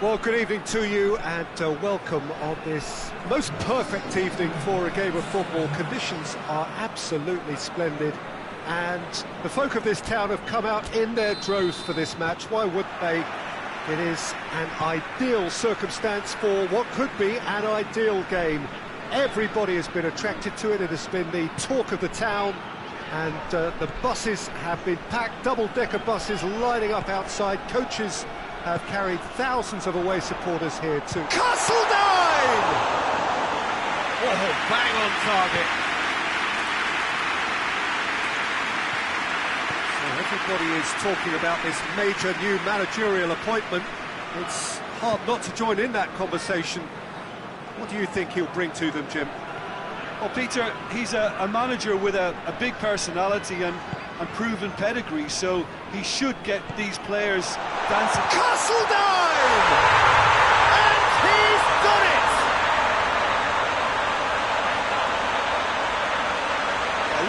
Well, good evening to you and welcome on this most perfect evening for a game of football. Conditions are absolutely splendid and the folk of this town have come out in their droves for this match. Why wouldn't they? It is an ideal circumstance for what could be an ideal game. Everybody has been attracted to it. It has been the talk of the town, and the buses have been packed, double-decker buses lining up outside. Coaches have carried thousands of away supporters here too. Castledine! Oh, bang on target. So everybody is talking about this major new managerial appointment. It's hard not to join in that conversation. What do you think he'll bring to them, Jim? Well, Peter, he's a manager with a big personality and proven pedigree, so he should get these players dancing. Castledine! And he's done it!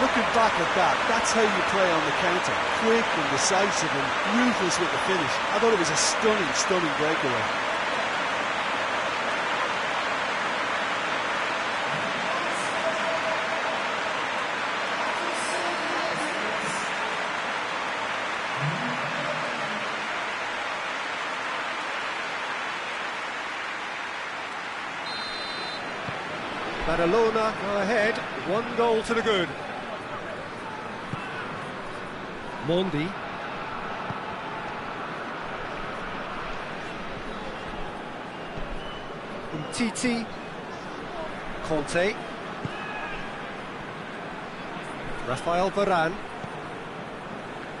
Looking back at that, that's how you play on the counter. Quick and decisive and ruthless with the finish. I thought it was a stunning breakaway. Badalona go ahead, 1 goal to the good. Mondi. Umtiti. Conte. Rafael Varane.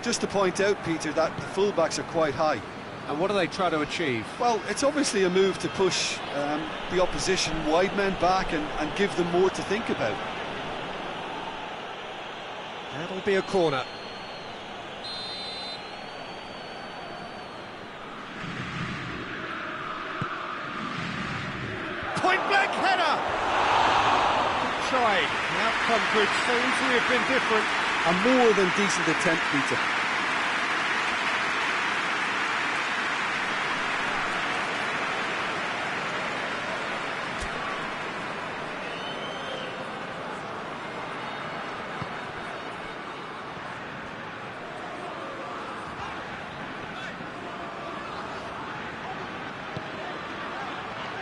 Just to point out, Peter, that the fullbacks are quite high. And what do they try to achieve? Well, it's obviously a move to push the opposition wide men back and give them more to think about. That'll be a corner. Point-blank header! Good try. The outcome could so easily have been different. A more than decent attempt, Peter.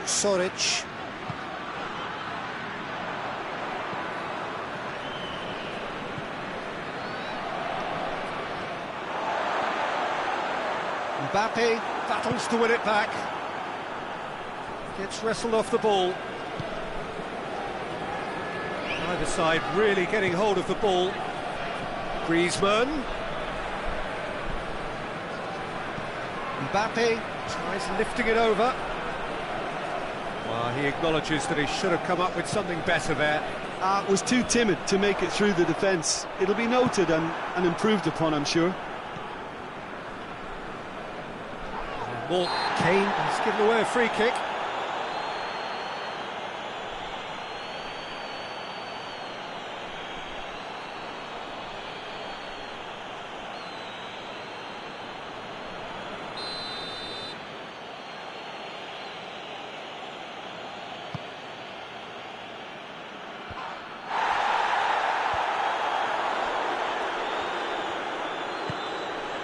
Soric. Mbappe battles to win it back. Gets wrestled off the ball. Either side really getting hold of the ball. Griezmann. Mbappe tries lifting it over. Well, he acknowledges that he should have come up with something better there. Was too timid to make it through the defence. It'll be noted and improved upon, I'm sure. Well, Kane has given away a free kick.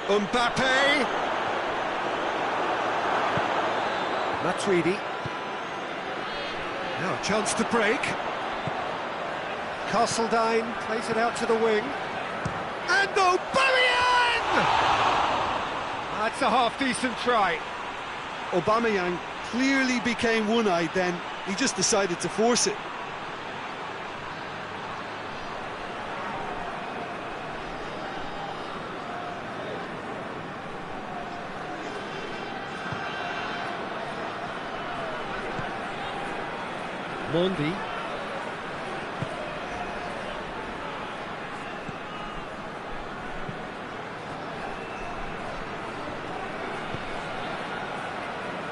Mbappe! Matuidi. Now a chance to break. Castledine plays it out to the wing. And Aubameyang! That's a half-decent try. Aubameyang clearly became one-eyed then. He just decided to force it. Mondi.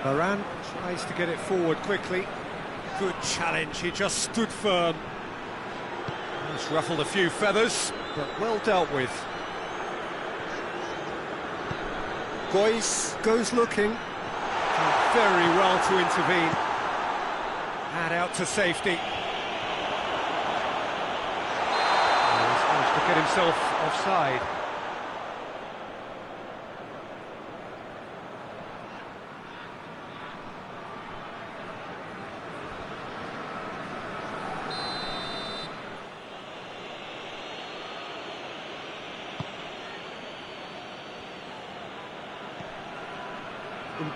Varane tries to get it forward quickly. Good challenge, he just stood firm. He's ruffled a few feathers, but well dealt with. Gois goes looking. very well to intervene. And out to safety. He's managed to get himself offside.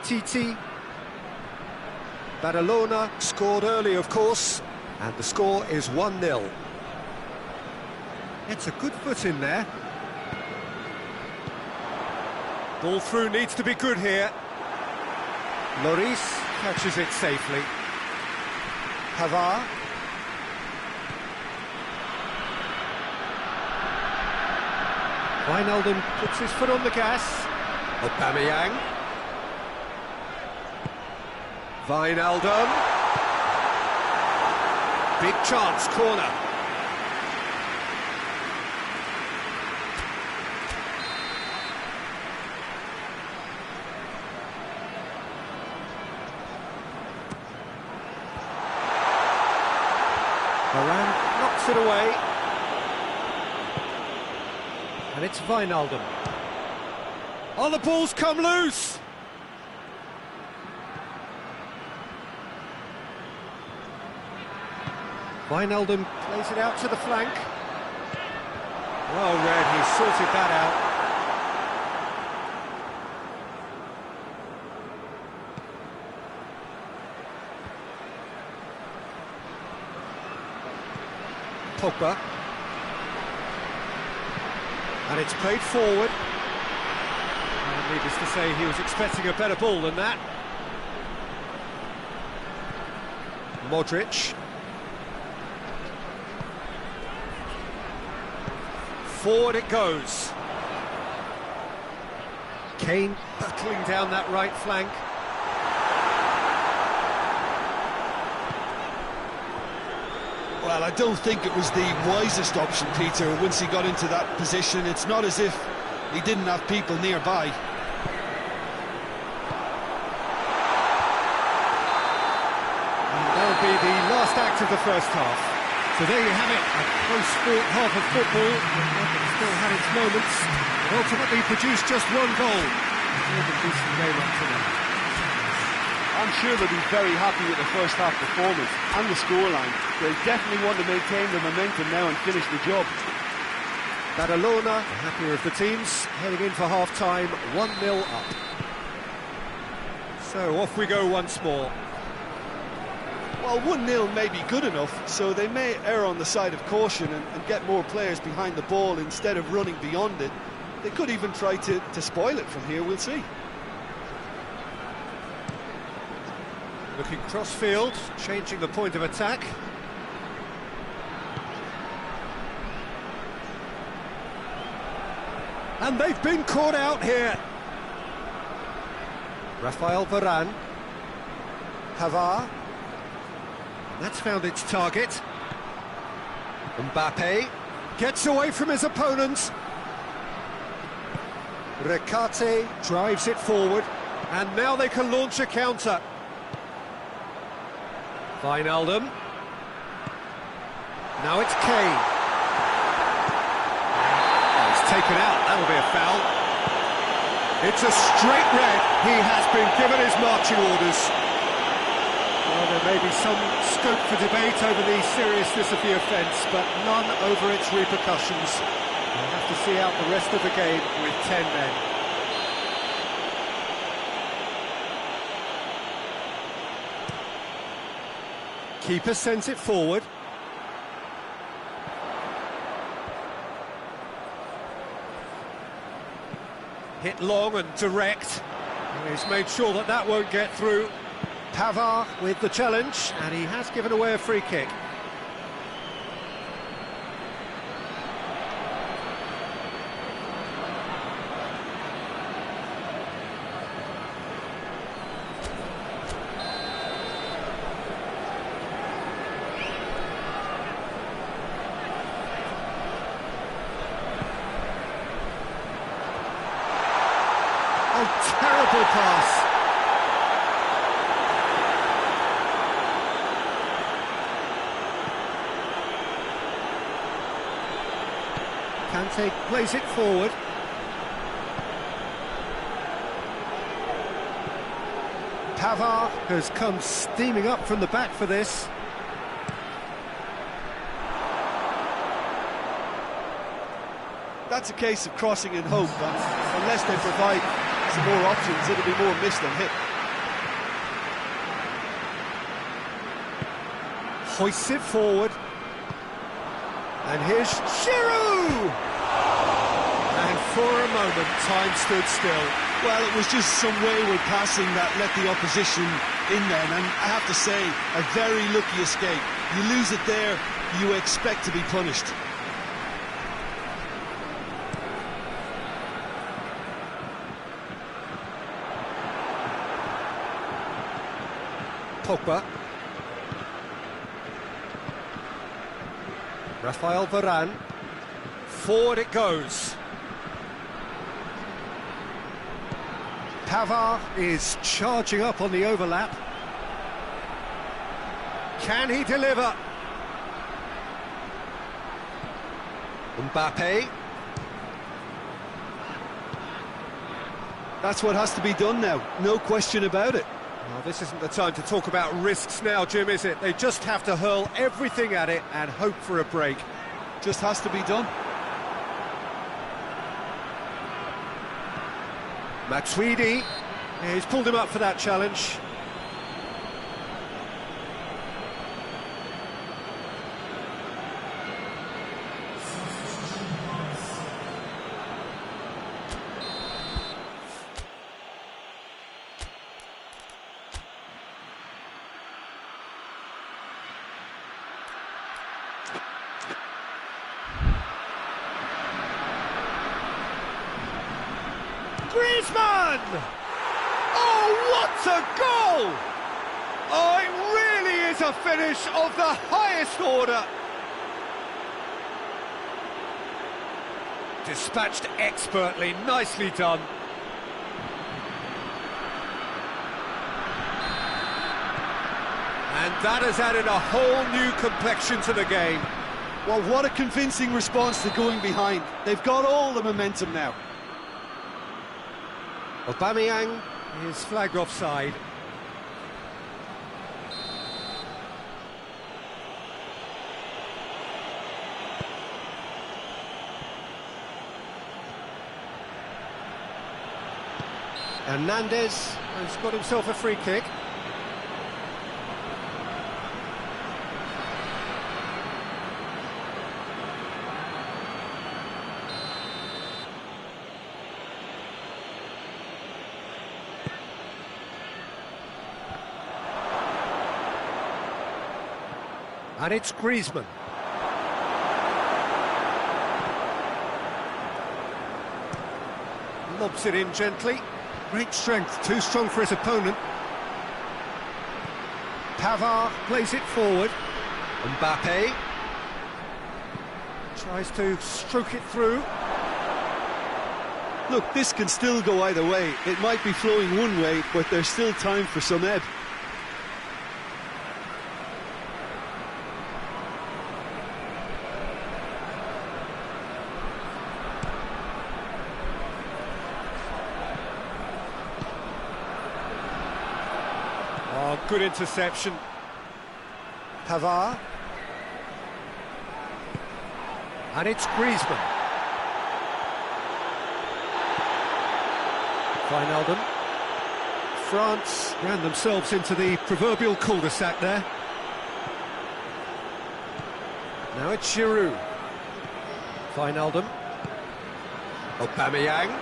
Titi. Badalona scored early, of course, and the score is 1-0. It's a good foot in there. Ball through needs to be good here. Lloris catches it safely. Pavard. Wijnaldum puts his foot on the gas. Aubameyang. Wijnaldum. Big chance, corner. Varane knocks it away. And it's Wijnaldum. Oh, the ball's come loose! Wijnaldum plays it out to the flank. Well read, he sorted that out. Pogba. And it's played forward. And needless to say, he was expecting a better ball than that. Modric. Forward it goes. Kane battling down that right flank. Well, I don't think it was the wisest option, Peter, once he got into that position. It's not as if he didn't have people nearby. And that'll be the last act of the first half. So there you have it, a close-fought half of football, but still had its moments. It ultimately produced just one goal. All the decent game up to now. I'm sure they'll be very happy with the first half performance and the scoreline. They definitely want to maintain the momentum now and finish the job. Badalona, the happier of the teams, heading in for half-time, 1-0 up. So off we go once more. Well, 1-0 may be good enough, so they may err on the side of caution and get more players behind the ball instead of running beyond it. They could even try to spoil it from here, we'll see. Looking cross-field, changing the point of attack. And they've been caught out here. Rafael Varane. Pavard. That's found its target. Mbappe gets away from his opponents. Recate drives it forward, and now they can launch a counter. Wijnaldum. Now it's Kane. Oh, it's taken out, that'll be a foul. It's a straight red, he has been given his marching orders. Well, there may be some scope for debate over the seriousness of the offence, but none over its repercussions. We'll have to see out the rest of the game with 10 men. Keeper sends it forward. Hit long and direct. And he's made sure that that won't get through. Pavard with the challenge, and he has given away a free kick. Oh, terrible pass. Kante plays it forward. Pavard has come steaming up from the back for this. That's a case of crossing in hope, and unless they provide some more options, it'll be more miss than hit. Hoists it forward. And here's Giroud! And for a moment, time stood still. Well, it was just some wayward passing that let the opposition in then, and I have to say, a very lucky escape. You lose it there, you expect to be punished. Pogba. Rafael Varane. Forward it goes. Pavard is charging up on the overlap. Can he deliver? Mbappe. That's what has to be done now, no question about it. Well, this isn't the time to talk about risks now, Jim, is it? They just have to hurl everything at it and hope for a break. Just has to be done. Matuidi, he's pulled him up for that challenge. Griezmann! Oh, what a goal! Oh, it really is a finish of the highest order. Dispatched expertly, nicely done. And that has added a whole new complexion to the game. Well, what a convincing response to going behind. They've got all the momentum now. Aubameyang is flagged offside. Hernandez has got himself a free kick. And it's Griezmann. Lobs it in gently. Great strength, too strong for his opponent. Pavard plays it forward. Mbappe tries to stroke it through. Look, this can still go either way. It might be flowing one way, but there's still time for some ebb. Oh, good interception. Pavard. And it's Griezmann. Wijnaldum. France ran themselves into the proverbial cul-de-sac there. Now it's Giroud. Wijnaldum. Aubameyang.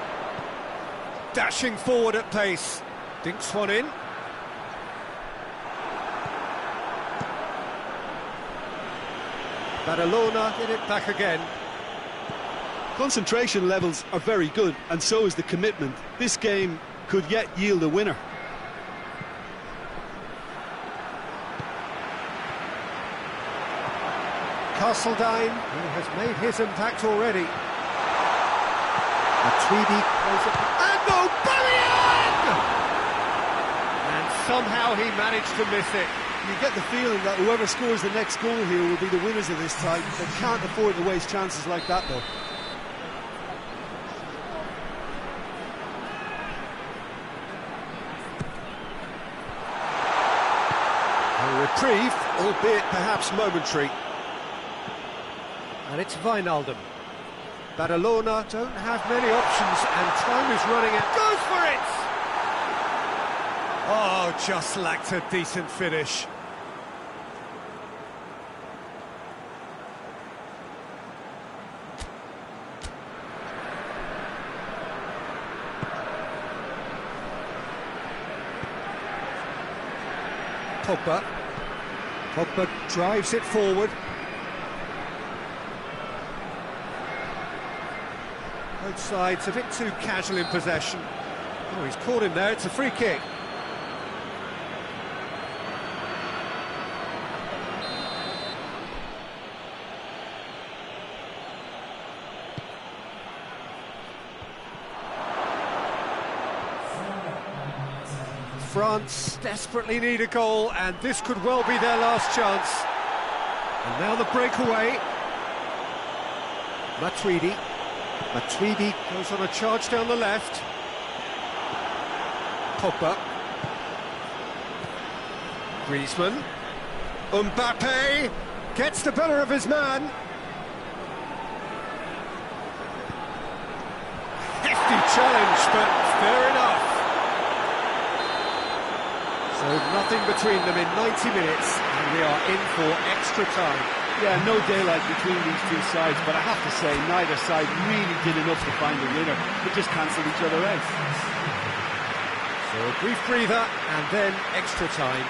Dashing forward at pace. Dinks one in. Badalona get it back again. Concentration levels are very good, and so is the commitment. This game could yet yield a winner. Castledine, who has made his impact already. Matuidi plays it. And Aubameyang! And somehow he managed to miss it. You get the feeling that whoever scores the next goal here will be the winners of this tie. They can't afford to waste chances like that, though. reprieve, albeit perhaps momentary. And it's Wijnaldum. Badalona don't have many options, and time is running out. Goes for it! Oh, just lacked a decent finish. Pogba drives it forward. Both sides a bit too casual in possession. Oh, he's caught him there, it's a free kick. France desperately need a goal, and this could well be their last chance. And now the breakaway. Matuidi goes on a charge down the left. Pogba. Griezmann. Mbappe gets the better of his man. Hefty challenge, but fair enough. So nothing between them in 90 minutes, and we are in for extra time. Yeah, no daylight between these two sides, but I have to say, neither side really did enough to find the winner. They just cancelled each other out. So a brief breather, and then extra time.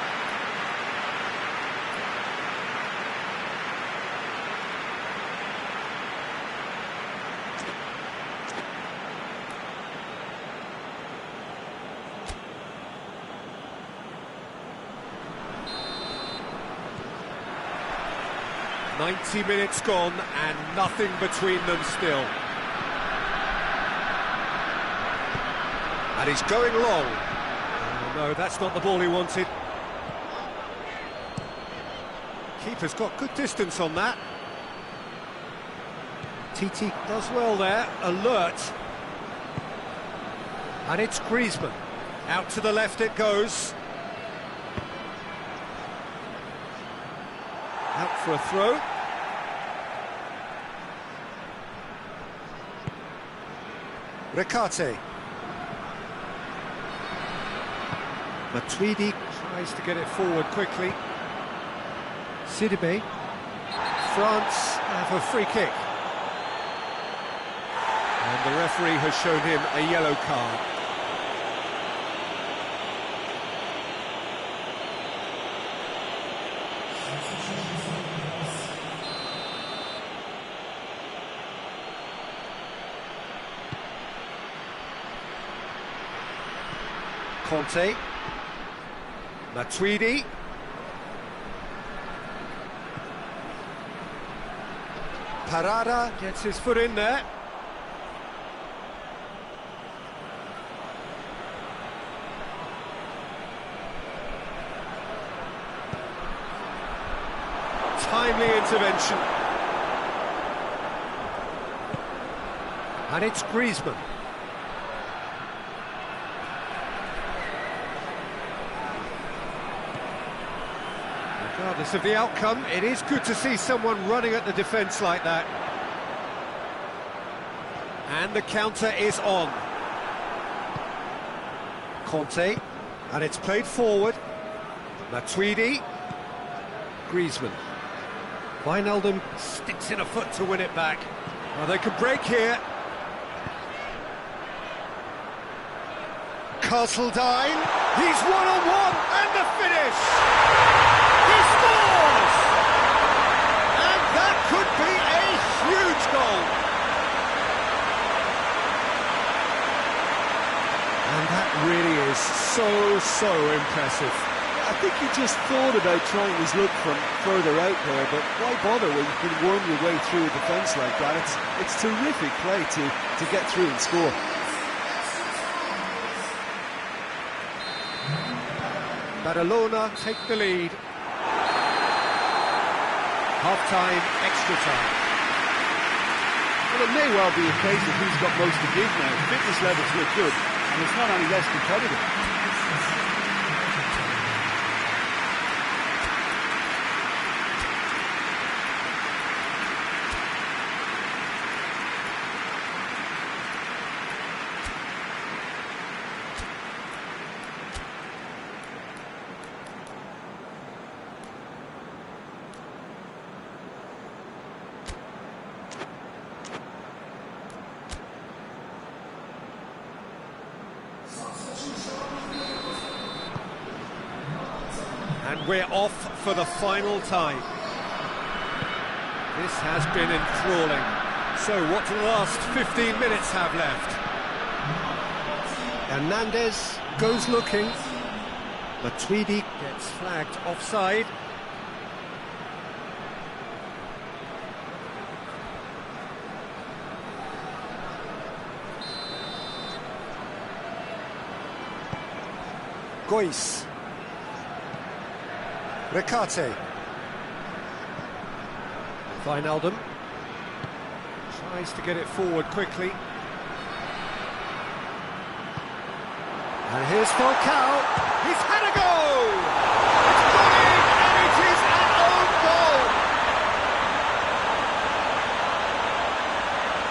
"90 minutes gone and nothing between them still." And he's going long. Oh, no, that's not the ball he wanted. Keeper's got good distance on that. Titi does well there, alert. And it's Griezmann. Out to the left it goes. Out for a throw. Recate. Matuidi tries to get it forward quickly. Sidibe. France have a free kick. And the referee has shown him a yellow card. Conte. Matuidi. Parada gets his foot in there. Timely intervention. And it's Griezmann. Regardless of the outcome, it is good to see someone running at the defence like that. And the counter is on. Conte, and it's played forward. Matuidi. Griezmann. Wijnaldum sticks in a foot to win it back. Well, they could break here. Castledine, he's one-on-one, and the finish! He scores! And that could be a huge goal. And that really is so impressive. I think he just thought about trying his luck from further out there, but why bother when you can worm your way through a defence like that? It's terrific play to get through and score. Badalona take the lead. Half-time, extra time. Well, it may well be a case of who's got most to give now. Fitness levels look good, and it's not any less competitive. we're off for the final time. This has been enthralling. So what do the last 15 minutes have left? Hernandez goes looking. Matuidi gets flagged offside. Gois. Recate. Wijnaldum tries to get it forward quickly. And here's Falcao. He's had a go! It's gone in, and it is an own goal!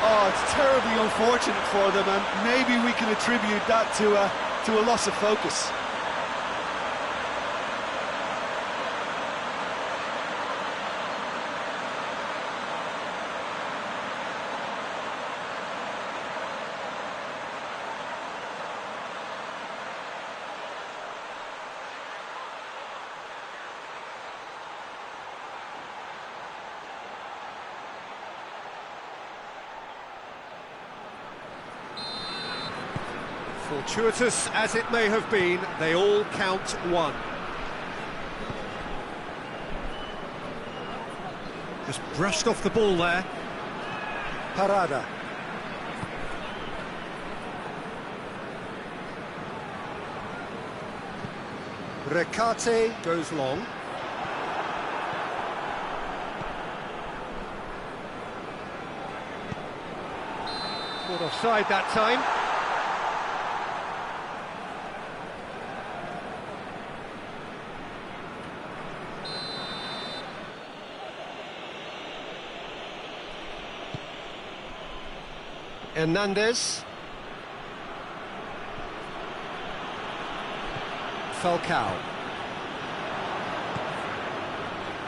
Oh, it's terribly unfortunate for them, and maybe we can attribute that to a loss of focus. Fortuitous as it may have been, they all count one. Just brushed off the ball there. Parada. Recate goes long. Caught offside that time. Hernandez. Falcao.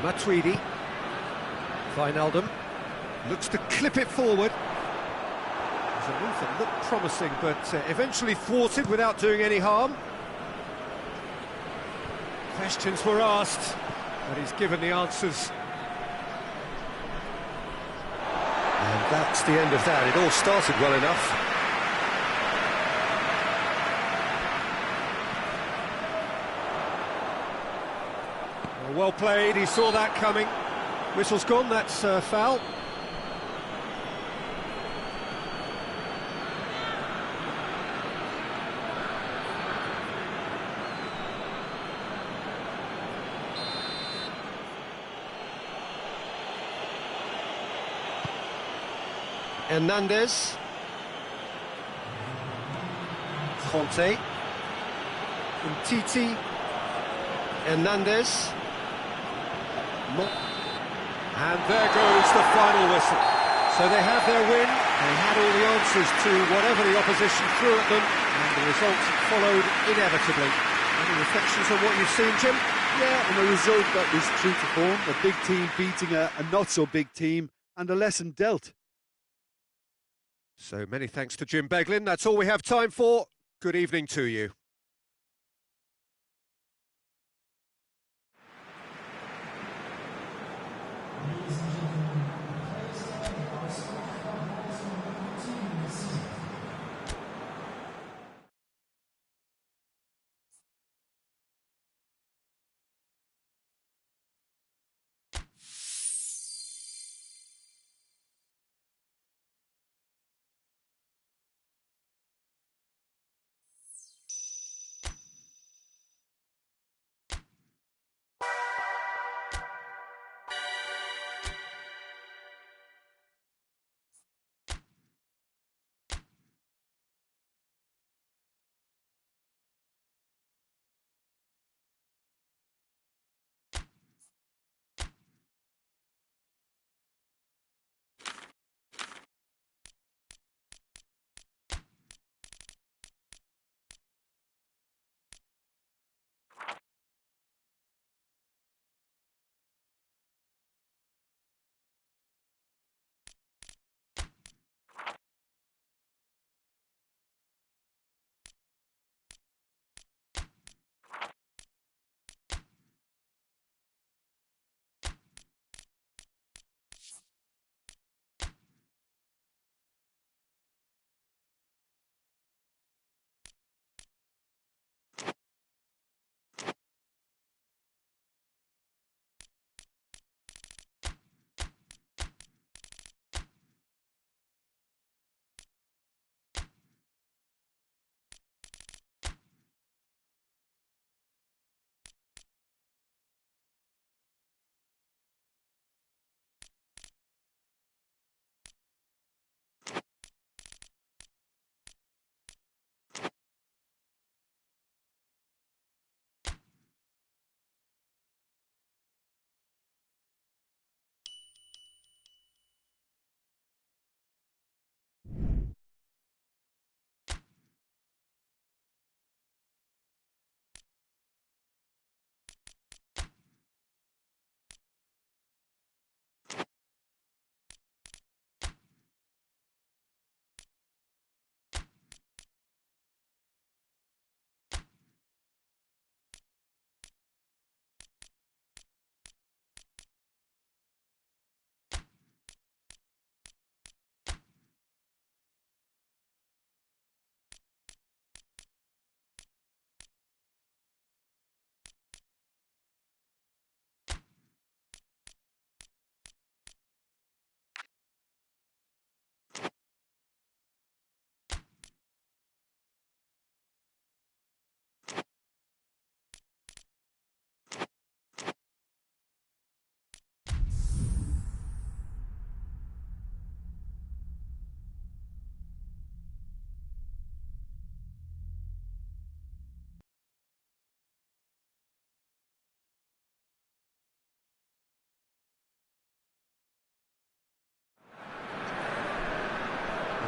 Matuidi. Wijnaldum looks to clip it forward. There's a move that looked promising, but eventually thwarted without doing any harm. Questions were asked, but he's given the answers. And that's the end of that. It all started well enough. Well played, he saw that coming. Whistle's gone, that's foul. Hernandez. Conte. Umtiti. Hernandez. And there goes the final whistle. So they have their win. They had all the answers to whatever the opposition threw at them, and the result followed inevitably. Any reflections on what you've seen, Jim? Yeah, and a result that was true to form. A big team beating a not-so-big team, and a lesson dealt. So many thanks to Jim Beglin. That's all we have time for. Good evening to you.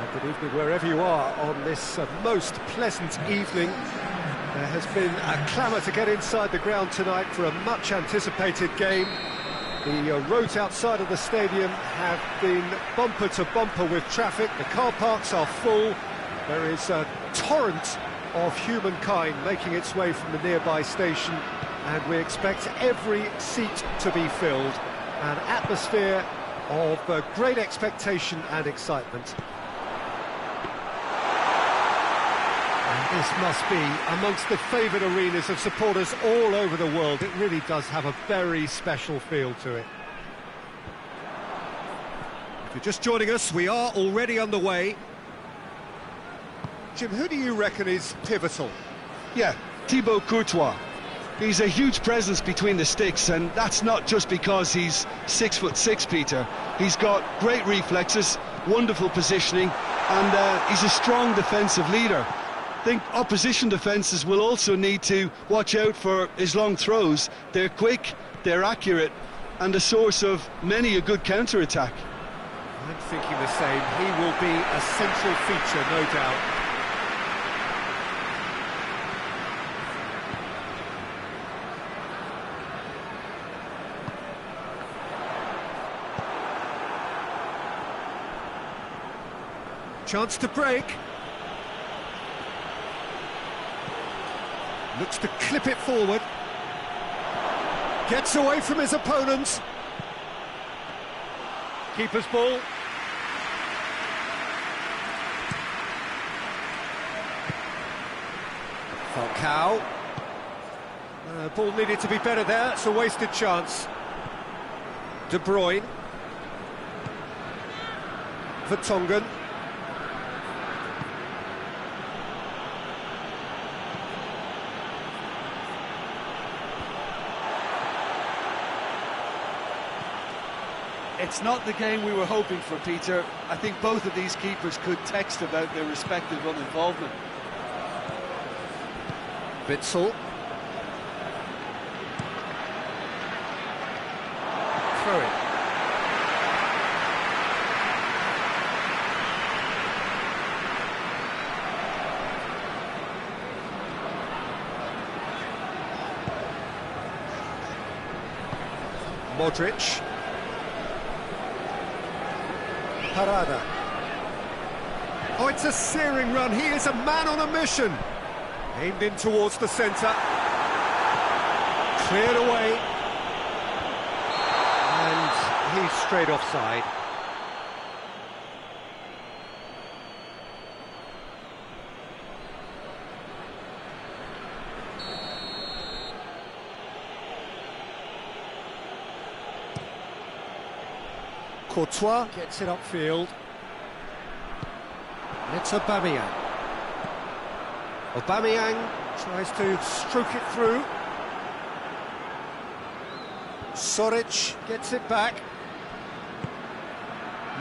Good evening wherever you are on this most pleasant evening. There has been a clamour to get inside the ground tonight for a much anticipated game. The roads outside of the stadium have been bumper to bumper with traffic. The car parks are full. There is a torrent of humankind making its way from the nearby station, and we expect every seat to be filled. An atmosphere of great expectation and excitement. And this must be amongst the favoured arenas of supporters all over the world. It really does have a very special feel to it. If you're just joining us, we are already underway. Jim, who do you reckon is pivotal? Yeah, Thibaut Courtois. He's a huge presence between the sticks, and that's not just because he's 6'6", Peter. He's got great reflexes, wonderful positioning, and he's a strong defensive leader. I think opposition defences will also need to watch out for his long throws. They're quick, they're accurate, and a source of many a good counter-attack. I'm thinking the same. He will be a central feature, no doubt. Chance to break. Looks to clip it forward. Gets away from his opponents. Keeper's ball. Falcao. Ball needed to be better there. It's a wasted chance. De Bruyne. Vertonghen. It's not the game we were hoping for, Peter. I think both of these keepers could text about their respective uninvolvement. Witsel. Throw it. Modric. Parada. Oh, it's a searing run. He is a man on a mission. Aimed in towards the centre. Cleared away. And he's straight offside. Courtois gets it upfield. It's Aubameyang. Aubameyang tries to stroke it through. Soric gets it back.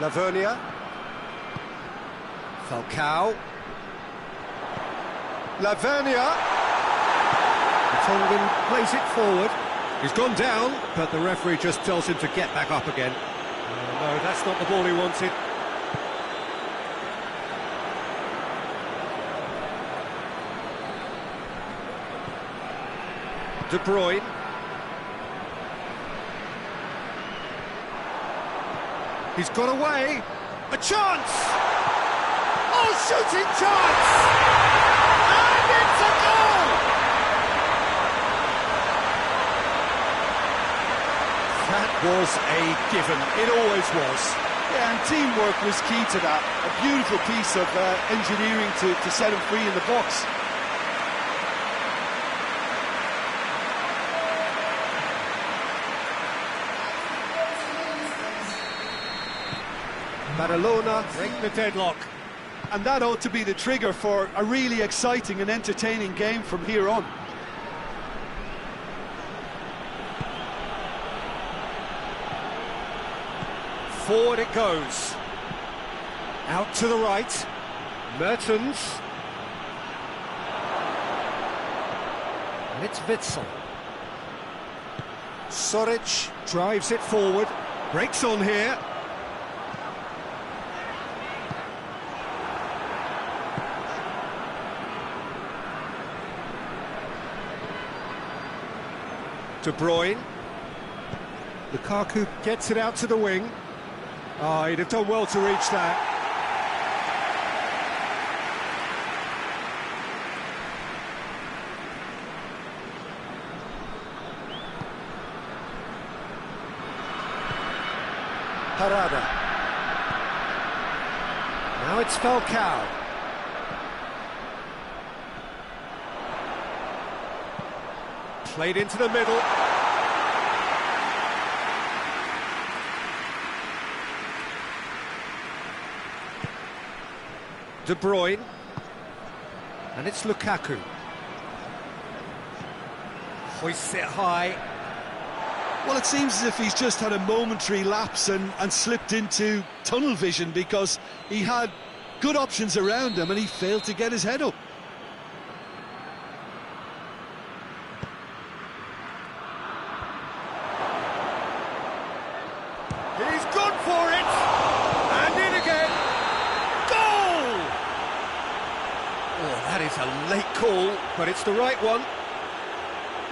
Lavernia. Falcao. Lavernia. Tongan plays it forward. He's gone down, but the referee just tells him to get back up again. No, that's not the ball he wanted. De Bruyne. He's got away. A chance! Oh, shooting chance! And it's a goal! That was a given. It always was. Yeah, and teamwork was key to that. A beautiful piece of engineering to set him free in the box. Badalona break the deadlock. And that ought to be the trigger for a really exciting and entertaining game from here on. Forward it goes. Out to the right. Mertens. And it's Witsel. Soric drives it forward. Breaks on here. De Bruyne. Lukaku gets it out to the wing. Oh, he'd have done well to reach that. Parada. Now it's Falcao. Played into the middle. De Bruyne. And it's Lukaku. Hoists it high. Well, it seems as if he's just had a momentary lapse and slipped into tunnel vision, because he had good options around him and he failed to get his head up. He's gone for it! And in again! Goal! Oh, that is a late call, but it's the right one.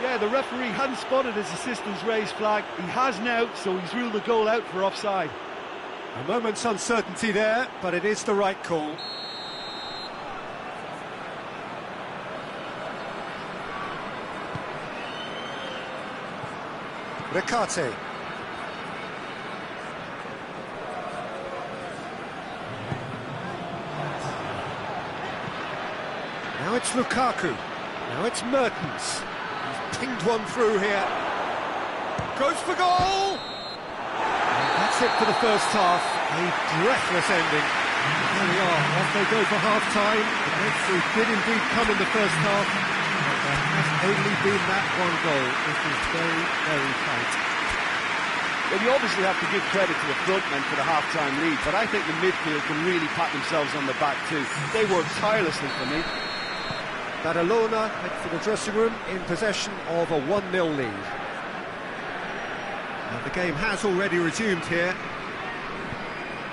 Yeah, the referee hadn't spotted his assistant's raised flag. He has now, so he's ruled the goal out for offside. A moment's uncertainty there, but it is the right call. Recate. Now it's Lukaku. Now it's Mertens. He's pinged one through here. Goes for goal! And that's it for the first half. A breathless ending. There we are, off they go for half-time. The breakthrough did indeed come in the first half, but there has only been that one goal. It is very, very tight. Well, you obviously have to give credit to the front men for the half-time lead, but I think the midfield can really pat themselves on the back too. They worked tirelessly for me. Badalona head for the dressing room in possession of a 1-0 lead. And the game has already resumed here.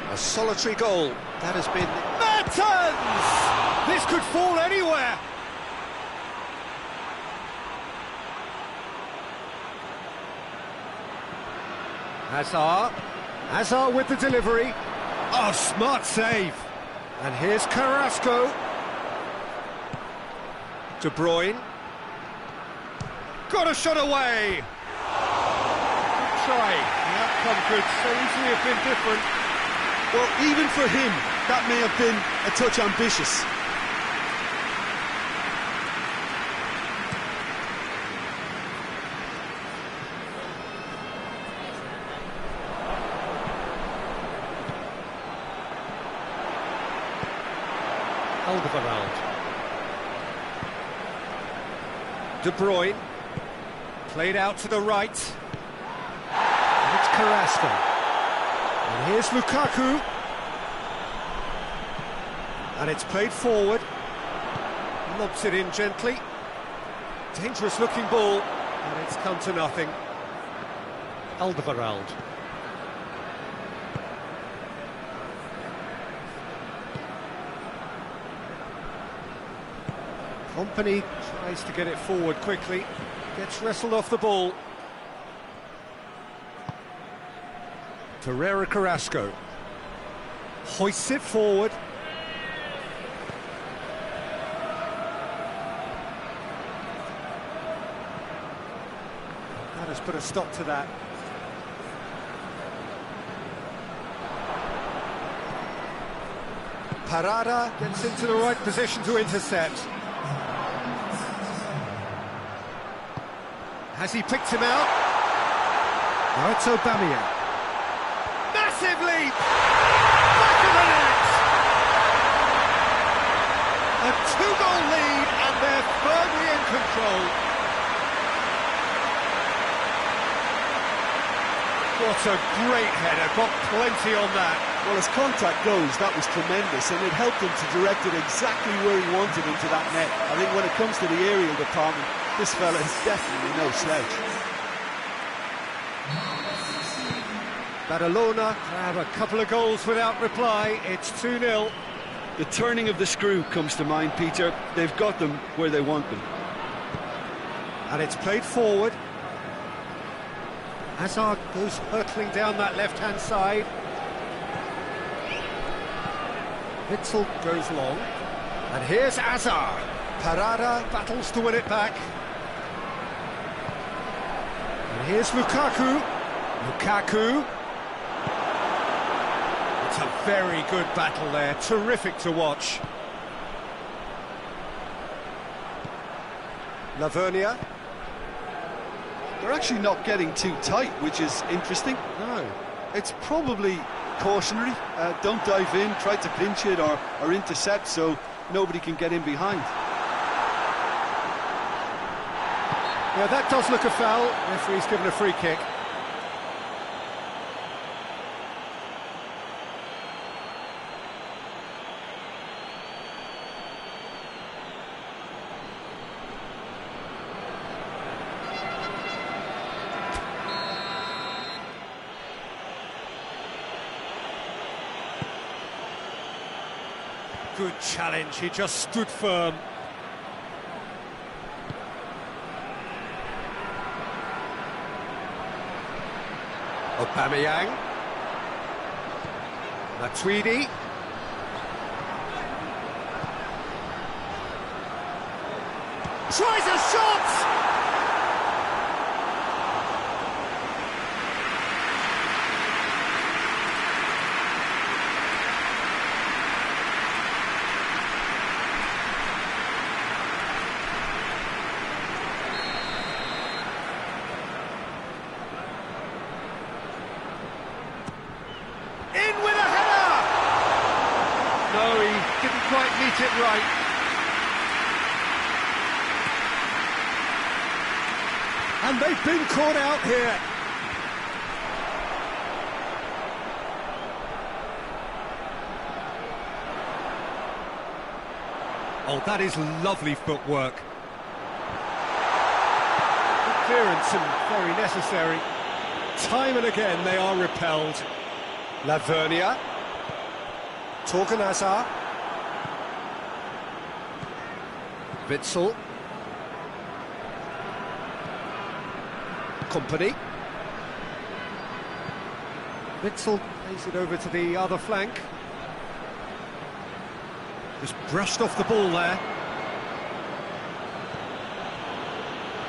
A solitary goal that has been... Mertens! This could fall anywhere! Hazard with the delivery. Oh, smart save. And here's Carrasco. De Bruyne. Got a shot away. Good try. The outcome could so easily have been different. Well, even for him, that may have been a touch ambitious. Alderweireld. De Bruyne. Played out to the right. And it's Carrasco. And here's Lukaku. And it's played forward. Lobs it in gently. Dangerous looking ball. And it's come to nothing. Alderweireld. Company tries to get it forward quickly, gets wrestled off the ball. Ferreira Carrasco hoists it forward. That has put a stop to that. Parada gets into the right position to intercept. Has he picked him out? Now it's Aubameyang. Massive leap! Back of the net! A 2-goal lead, and they're firmly in control. What a great header, got plenty on that. Well, as contact goes, that was tremendous, and it helped him to direct it exactly where he wanted into that net. I think when it comes to the aerial department, this fella is definitely no slouch. Badalona have a couple of goals without reply. It's 2-0. The turning of the screw comes to mind, Peter. They've got them where they want them. And it's played forward. Hazard goes hurtling down that left-hand side. Witzel goes long. And here's Hazard. Parada battles to win it back. And here's Lukaku. Lukaku. It's a very good battle there. Terrific to watch. Lavernia. They're actually not getting too tight, which is interesting. No. It's probably cautionary. Don't dive in, try to pinch it or intercept so nobody can get in behind. Yeah, that does look a foul. Referee's given a free kick. Good challenge, he just stood firm. Aubameyang. Matuidi. Tries a shot! In with a header! No, he didn't quite meet it right. And they've been caught out here. Oh, that is lovely footwork. Good clearance and very necessary. Time and again they are repelled. Lavernia. Torgan Hazard. Witzel. Company. Witzel plays it over to the other flank. Just brushed off the ball there.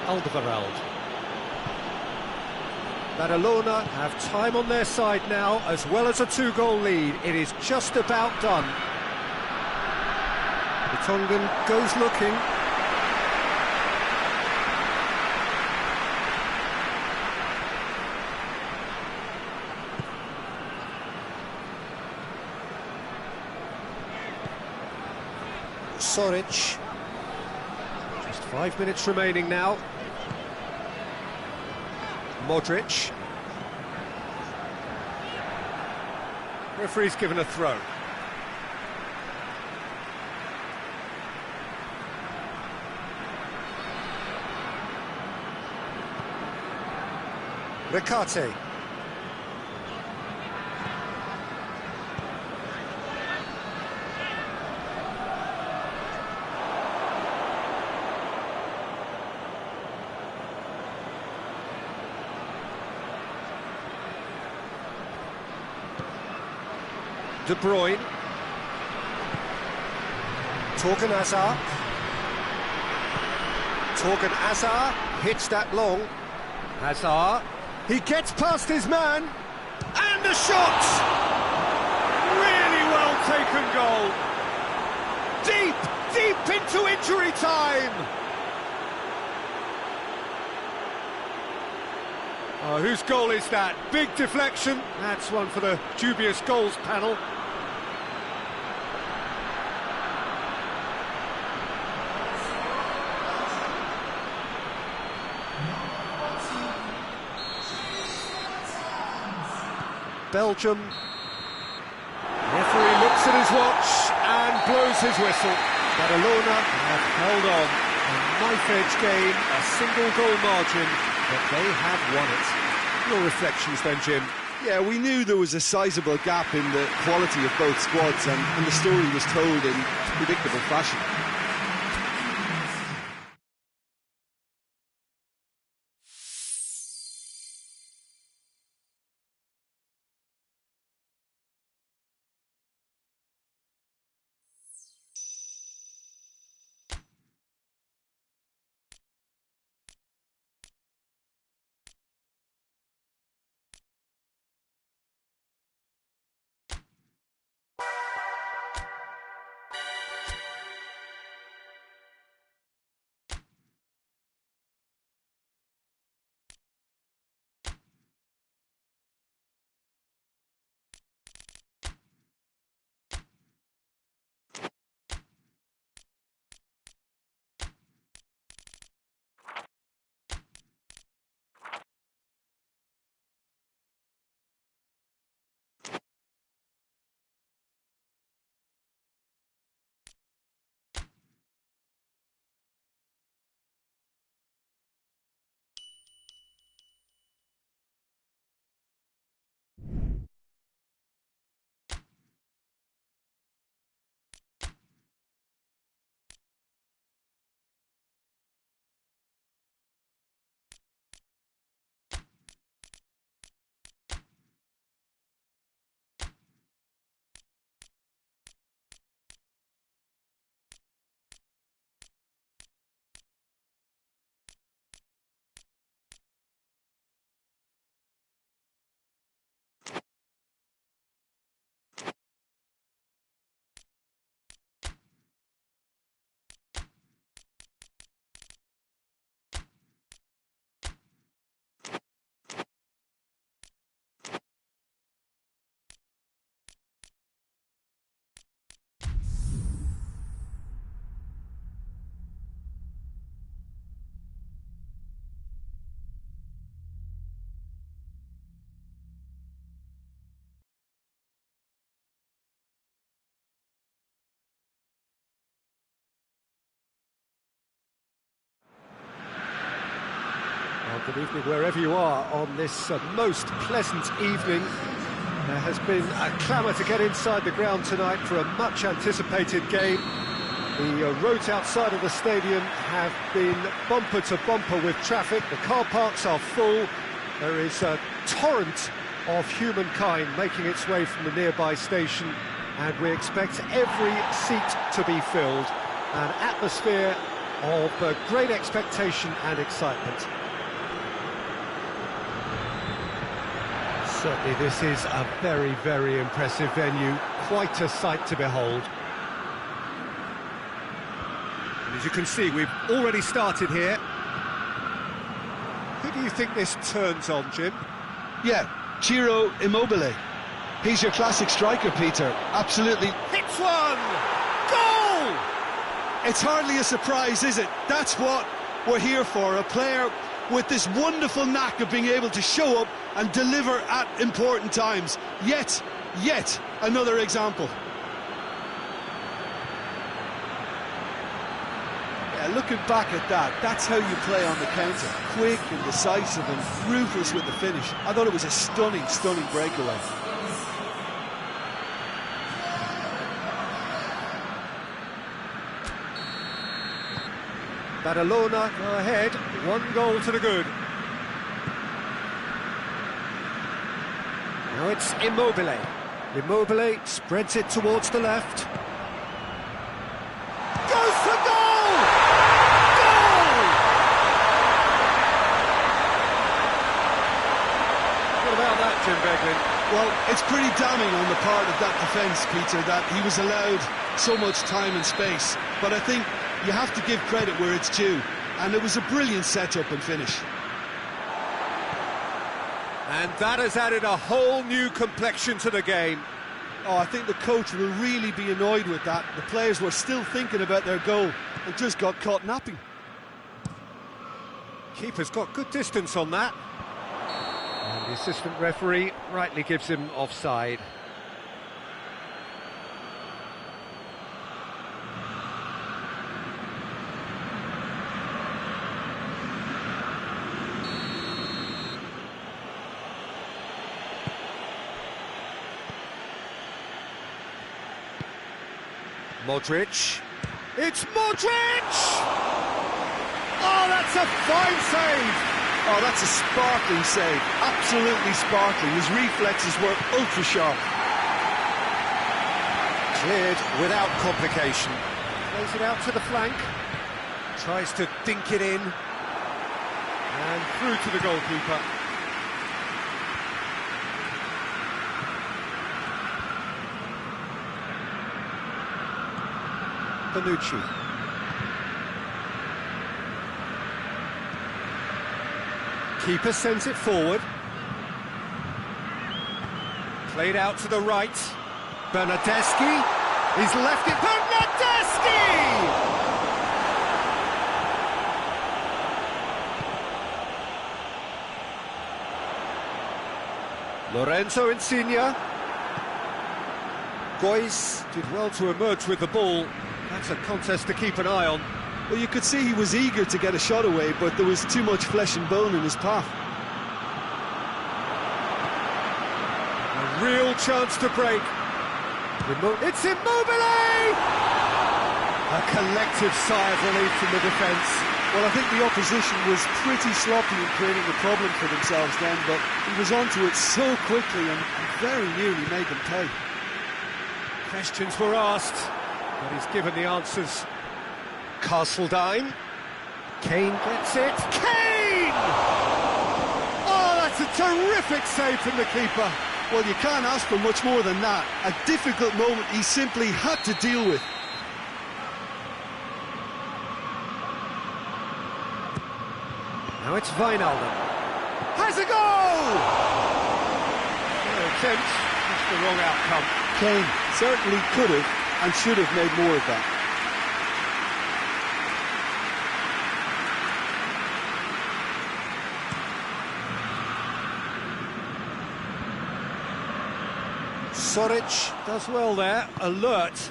Alderweireld. Badalona have time on their side now, as well as a two-goal lead. It is just about done. Tongan goes looking. Soric. Just 5 minutes remaining now. Modric. Referee's given a throw. Recate. De Bruyne. Torgan Hazard. Torgan Hazard hits that long. Hazard. He gets past his man. And the shot! Really well taken goal. Deep into injury time. Oh, whose goal is that? Big deflection. That's one for the dubious goals panel. Belgium. Referee looks at his watch and blows his whistle. Badalona have held on. A knife-edge game, a single goal margin, but they have won it. Your reflections then, Jim? Yeah, we knew there was a sizable gap in the quality of both squads, and the story was told in predictable fashion. Good evening wherever you are on this most pleasant evening. There has been a clamour to get inside the ground tonight for a much-anticipated game. The roads outside of the stadium have been bumper to bumper with traffic. The car parks are full. There is a torrent of humankind making its way from the nearby station, and we expect every seat to be filled. An atmosphere of great expectation and excitement. Certainly this is a very, very impressive venue, quite a sight to behold. And as you can see, we've already started here. Who do you think this turns on, Jim? Yeah, Ciro Immobile. He's your classic striker, Peter. Absolutely. Hits one! Goal! It's hardly a surprise, is it? That's what we're here for, a player with this wonderful knack of being able to show up and deliver at important times. Yet another example. Yeah, looking back at that, that's how you play on the counter. Quick and decisive and ruthless with the finish. I thought it was a stunning breakaway. Badalona go ahead, 1 goal to the good. Now it's Immobile. Immobile spreads it towards the left. Goes for goal! Goal! What about that, Jim Beglin? Well, it's pretty damning on the part of that defence, Peter, that he was allowed so much time and space. But I think you have to give credit where it's due, and it was a brilliant setup and finish. And that has added a whole new complexion to the game. Oh, I think the coach will really be annoyed with that. The players were still thinking about their goal and just got caught napping. Keeper's got good distance on that. And the assistant referee rightly gives him offside. Modric. It's Modric! Oh, that's a fine save! Oh, that's a sparkling save. Absolutely sparkling. His reflexes were ultra sharp. Cleared without complication. Plays it out to the flank. Tries to dink it in. And through to the goalkeeper. Bonucci. Keeper sends it forward. Played out to the right. Bernardeschi. He's left it. Bernardeschi! Lorenzo Insigne. Gois did well to emerge with the ball. That's a contest to keep an eye on. Well, you could see he was eager to get a shot away, but there was too much flesh and bone in his path. A real chance to break. It's Immobile! A collective sigh of relief from the defence. Well, I think the opposition was pretty sloppy in creating a problem for themselves then, but he was onto it so quickly and very nearly made them pay. Questions were asked, but he's given the answers. Castledine. Kane gets it. Kane! Oh, that's a terrific save from the keeper. Well, you can't ask for much more than that. A difficult moment he simply had to deal with. Now it's Wijnaldum. Has a goal! Fair attempt, just the wrong outcome. Kane certainly could have and should have made more of that. Soric does well there, alert.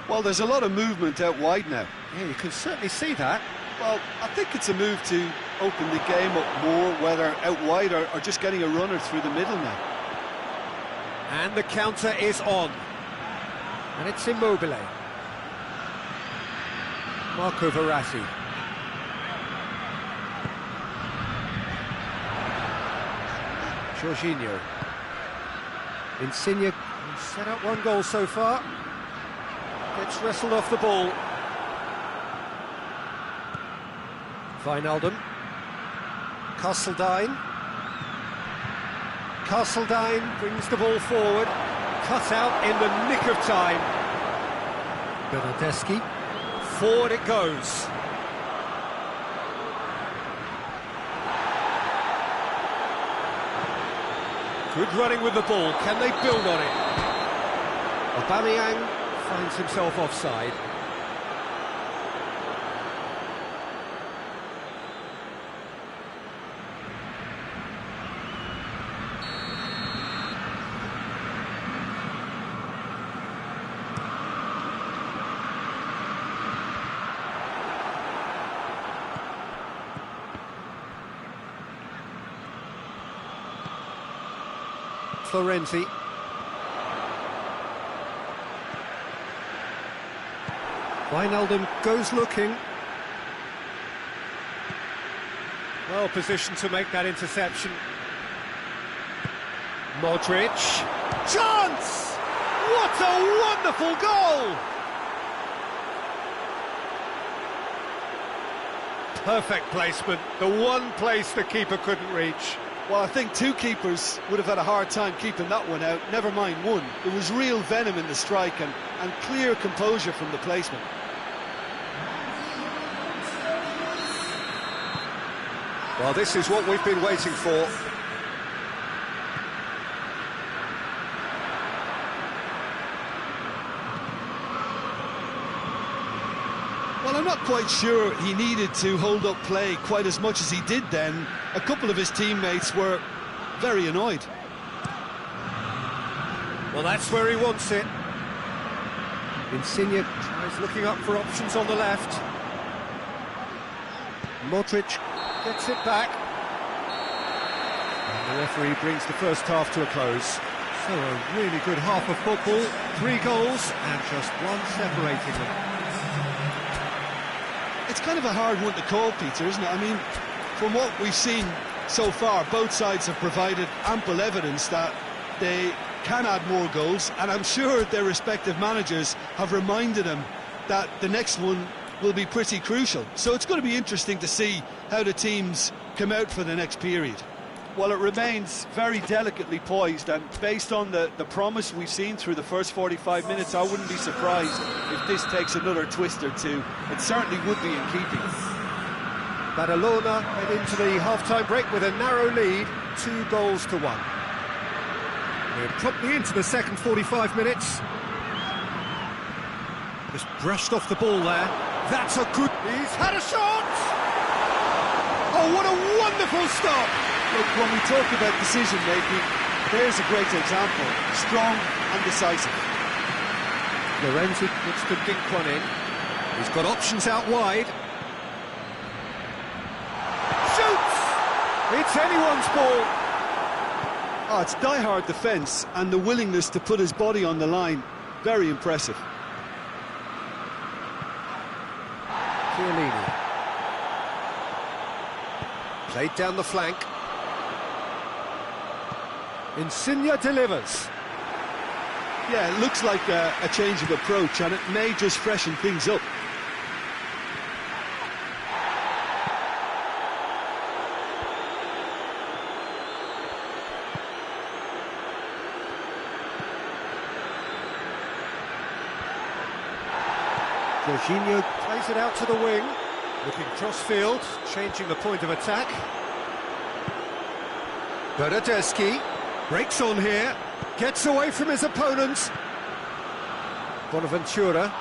Well, there's a lot of movement out wide now. Yeah, you can certainly see that. Well, I think it's a move to open the game up more, whether out wide or just getting a runner through the middle now. And the counter is on. And it's Immobile. Marco Verratti. Jorginho. Insigne set up one goal so far. Gets wrestled off the ball. Wijnaldum. Castledine. Castledine brings the ball forward. Cut out in the nick of time. Bernardeschi. Forward it goes. Good running with the ball. Can they build on it? Aubameyang finds himself offside. Florenzi. Wijnaldum goes looking. Well positioned to make that interception. Modric. Chance! What a wonderful goal! Perfect placement, the one place the keeper couldn't reach. Well, I think two keepers would have had a hard time keeping that one out, never mind one. There was real venom in the strike and clear composure from the placement. Well, this is what we've been waiting for. Well, I'm not quite sure he needed to hold up play quite as much as he did then. A couple of his teammates were very annoyed. Well, that's where he wants it. Insigne tries looking up for options on the left. Modric gets it back. And the referee brings the first half to a close. So a really good half of football, 3 goals and just one separating them. It's kind of a hard one to call, Peter, isn't it? I mean, from what we've seen so far, both sides have provided ample evidence that they can add more goals, and I'm sure their respective managers have reminded them that the next one will be pretty crucial. So it's going to be interesting to see how the teams come out for the next period. Well, it remains very delicately poised, and based on the promise we've seen through the first 45 minutes, I wouldn't be surprised if this takes another twist or two. It certainly would be in keeping. Badalona head into the half-time break with a narrow lead, 2 goals to 1. We're promptly into the second 45 minutes. Just brushed off the ball there. That's a good... He's had a shot! Oh, what a wonderful stop! Look, when we talk about decision-making, there's a great example. Strong and decisive. Florenzi looks to dink one in. He's got options out wide. Shoots! It's anyone's ball. Oh, it's die-hard defence and the willingness to put his body on the line. Very impressive. Chiellini. Played down the flank. Insigne delivers. Yeah, it looks like a change of approach, and it may just freshen things up. Jorginho plays it out to the wing, looking cross-field, changing the point of attack. Bernardeschi breaks on here, gets away from his opponents. Bonaventura.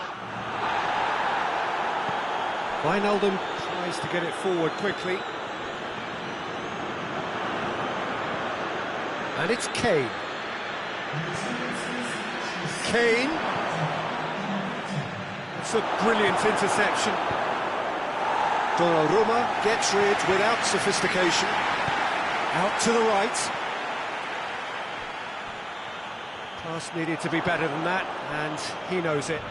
Wijnaldum tries to get it forward quickly. And it's Kane. Kane. It's a brilliant interception. Donnarumma gets rid without sophistication. Out to the right. Pass needed to be better than that, and he knows it.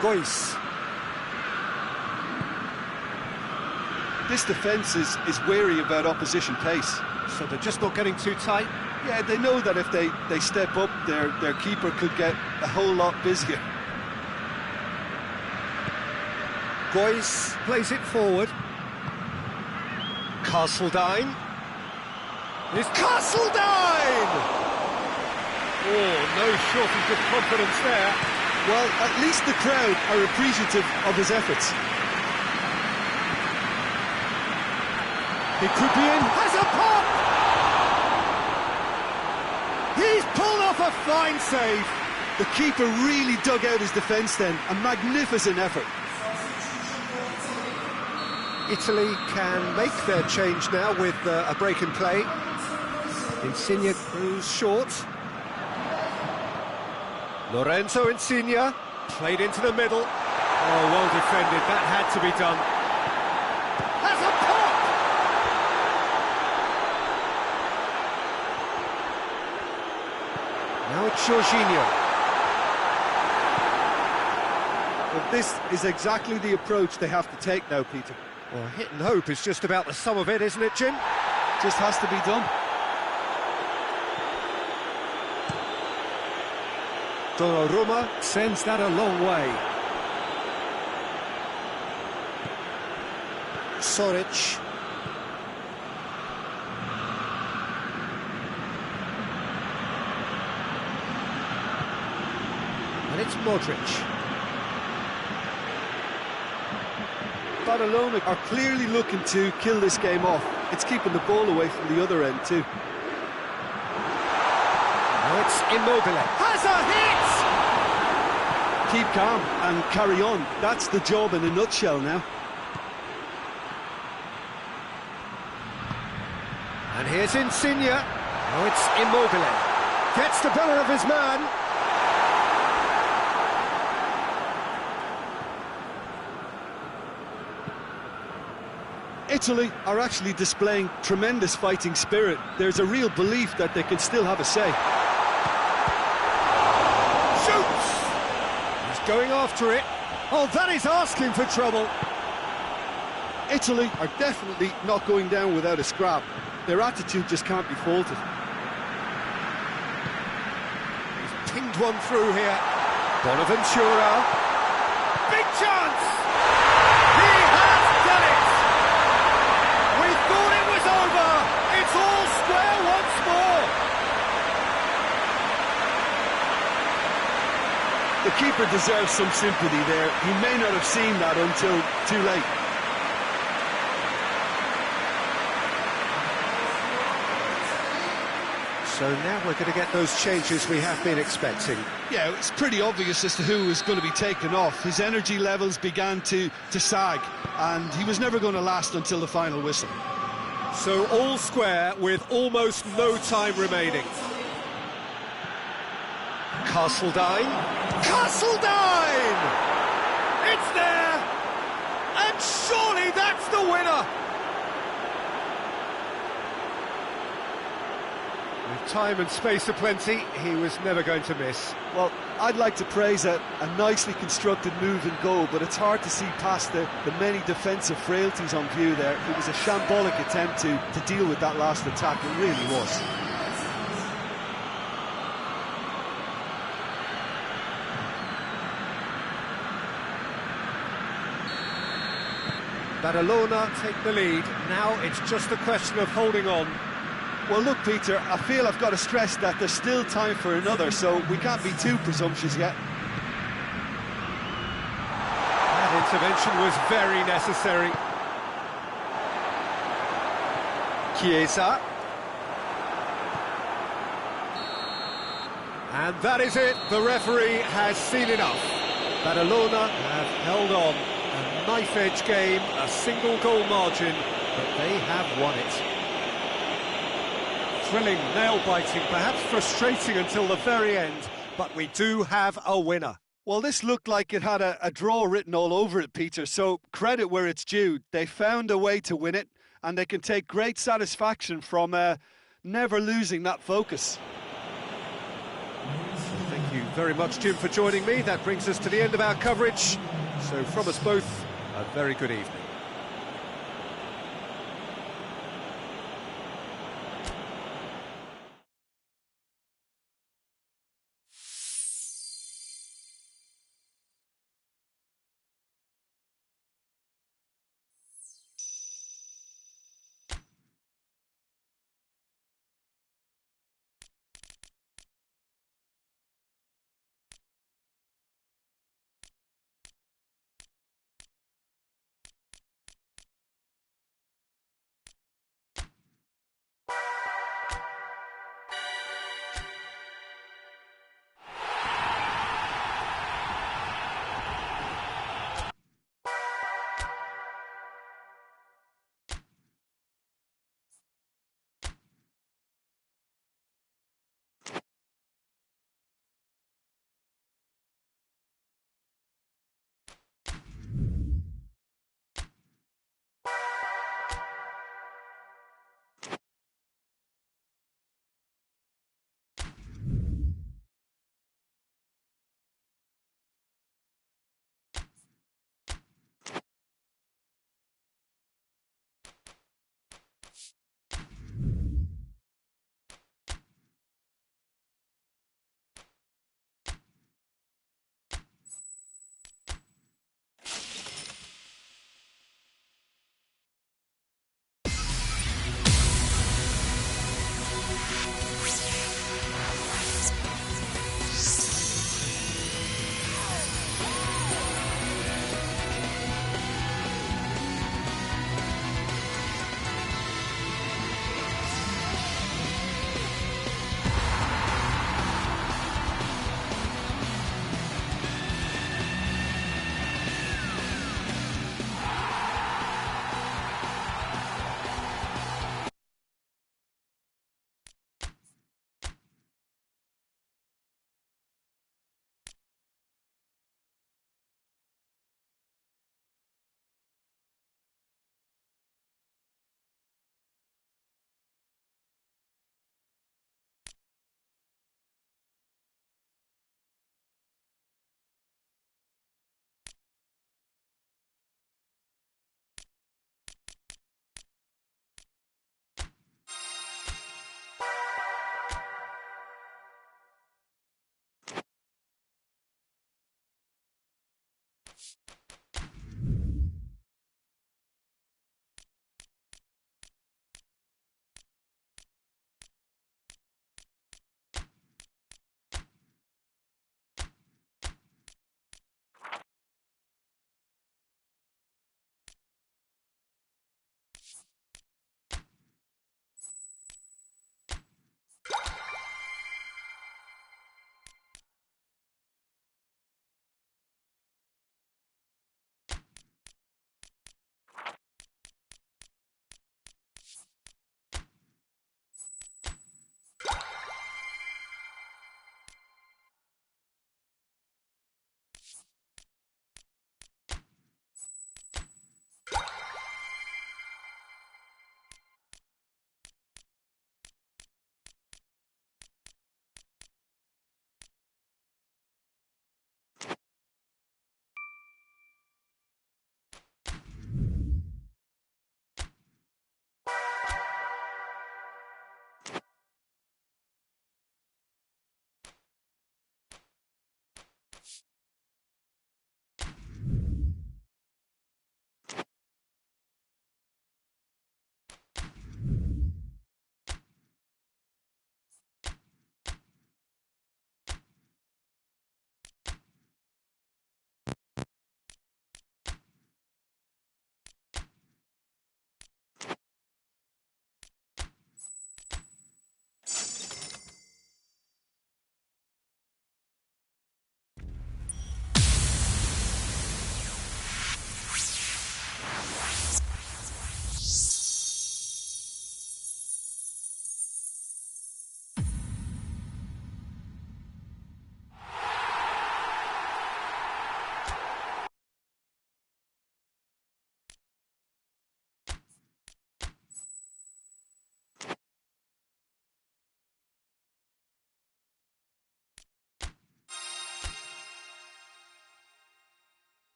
Gois. This defence is wary about opposition pace. So they're just not getting too tight. Yeah, they know that if they step up, their keeper could get a whole lot busier. Gois plays it forward. Castledine. It's Castledine! Oh, no shortage of confidence there. Well, at least the crowd are appreciative of his efforts. He could be in. Has a pop! He's pulled off a fine save. The keeper really dug out his defence then. A magnificent effort. Italy can make their change now with a break in play. Insigne throws short. Lorenzo Insigne played into the middle. Oh, well defended. That had to be done. Has a pop! Now it's Jorginho. Well, this is exactly the approach they have to take now, Peter. Well, hit and hope is just about the sum of it, isn't it, Jim? Just has to be done. Donnarumma sends that a long way. Soric. And it's Modric. Badalona are clearly looking to kill this game off. It's keeping the ball away from the other end too. Now it's Immobile. Has a hit! Keep calm and carry on. That's the job in a nutshell now. And here's Insigne. Now it's Immobile. Gets the better of his man. Italy are actually displaying tremendous fighting spirit. There's a real belief that they can still have a say. Shoots! He's going after it. Oh, that is asking for trouble. Italy are definitely not going down without a scrap. Their attitude just can't be faulted. He's pinged one through here. Bonaventura. Big chance! He has done it! We thought it was over. It's all square once more. The keeper deserves some sympathy there. He may not have seen that until too late. So now we're going to get those changes we have been expecting. Yeah, it's pretty obvious as to who is going to be taken off. His energy levels began to sag, and he was never going to last until the final whistle. So all square with almost no time remaining. Castledine. Castledine! It's there! And surely that's the winner! With time and space aplenty, he was never going to miss. Well, I'd like to praise a nicely constructed move and goal, but it's hard to see past the many defensive frailties on view there. It was a shambolic attempt to deal with that last attack, it really was. Badalona take the lead. Now it's just a question of holding on. Well, look, Peter, I feel I've got to stress that there's still time for another, so we can't be too presumptuous yet. That intervention was very necessary. Chiesa. And that is it. The referee has seen enough. Badalona have held on. A knife-edge game, a single-goal margin, but they have won it. Thrilling, nail-biting, perhaps frustrating until the very end, but we do have a winner. Well, this looked like it had a draw written all over it, Peter, so credit where it's due. They found a way to win it, and they can take great satisfaction from never losing that focus. Thank you very much, Jim, for joining me. That brings us to the end of our coverage. So from us both, a very good evening.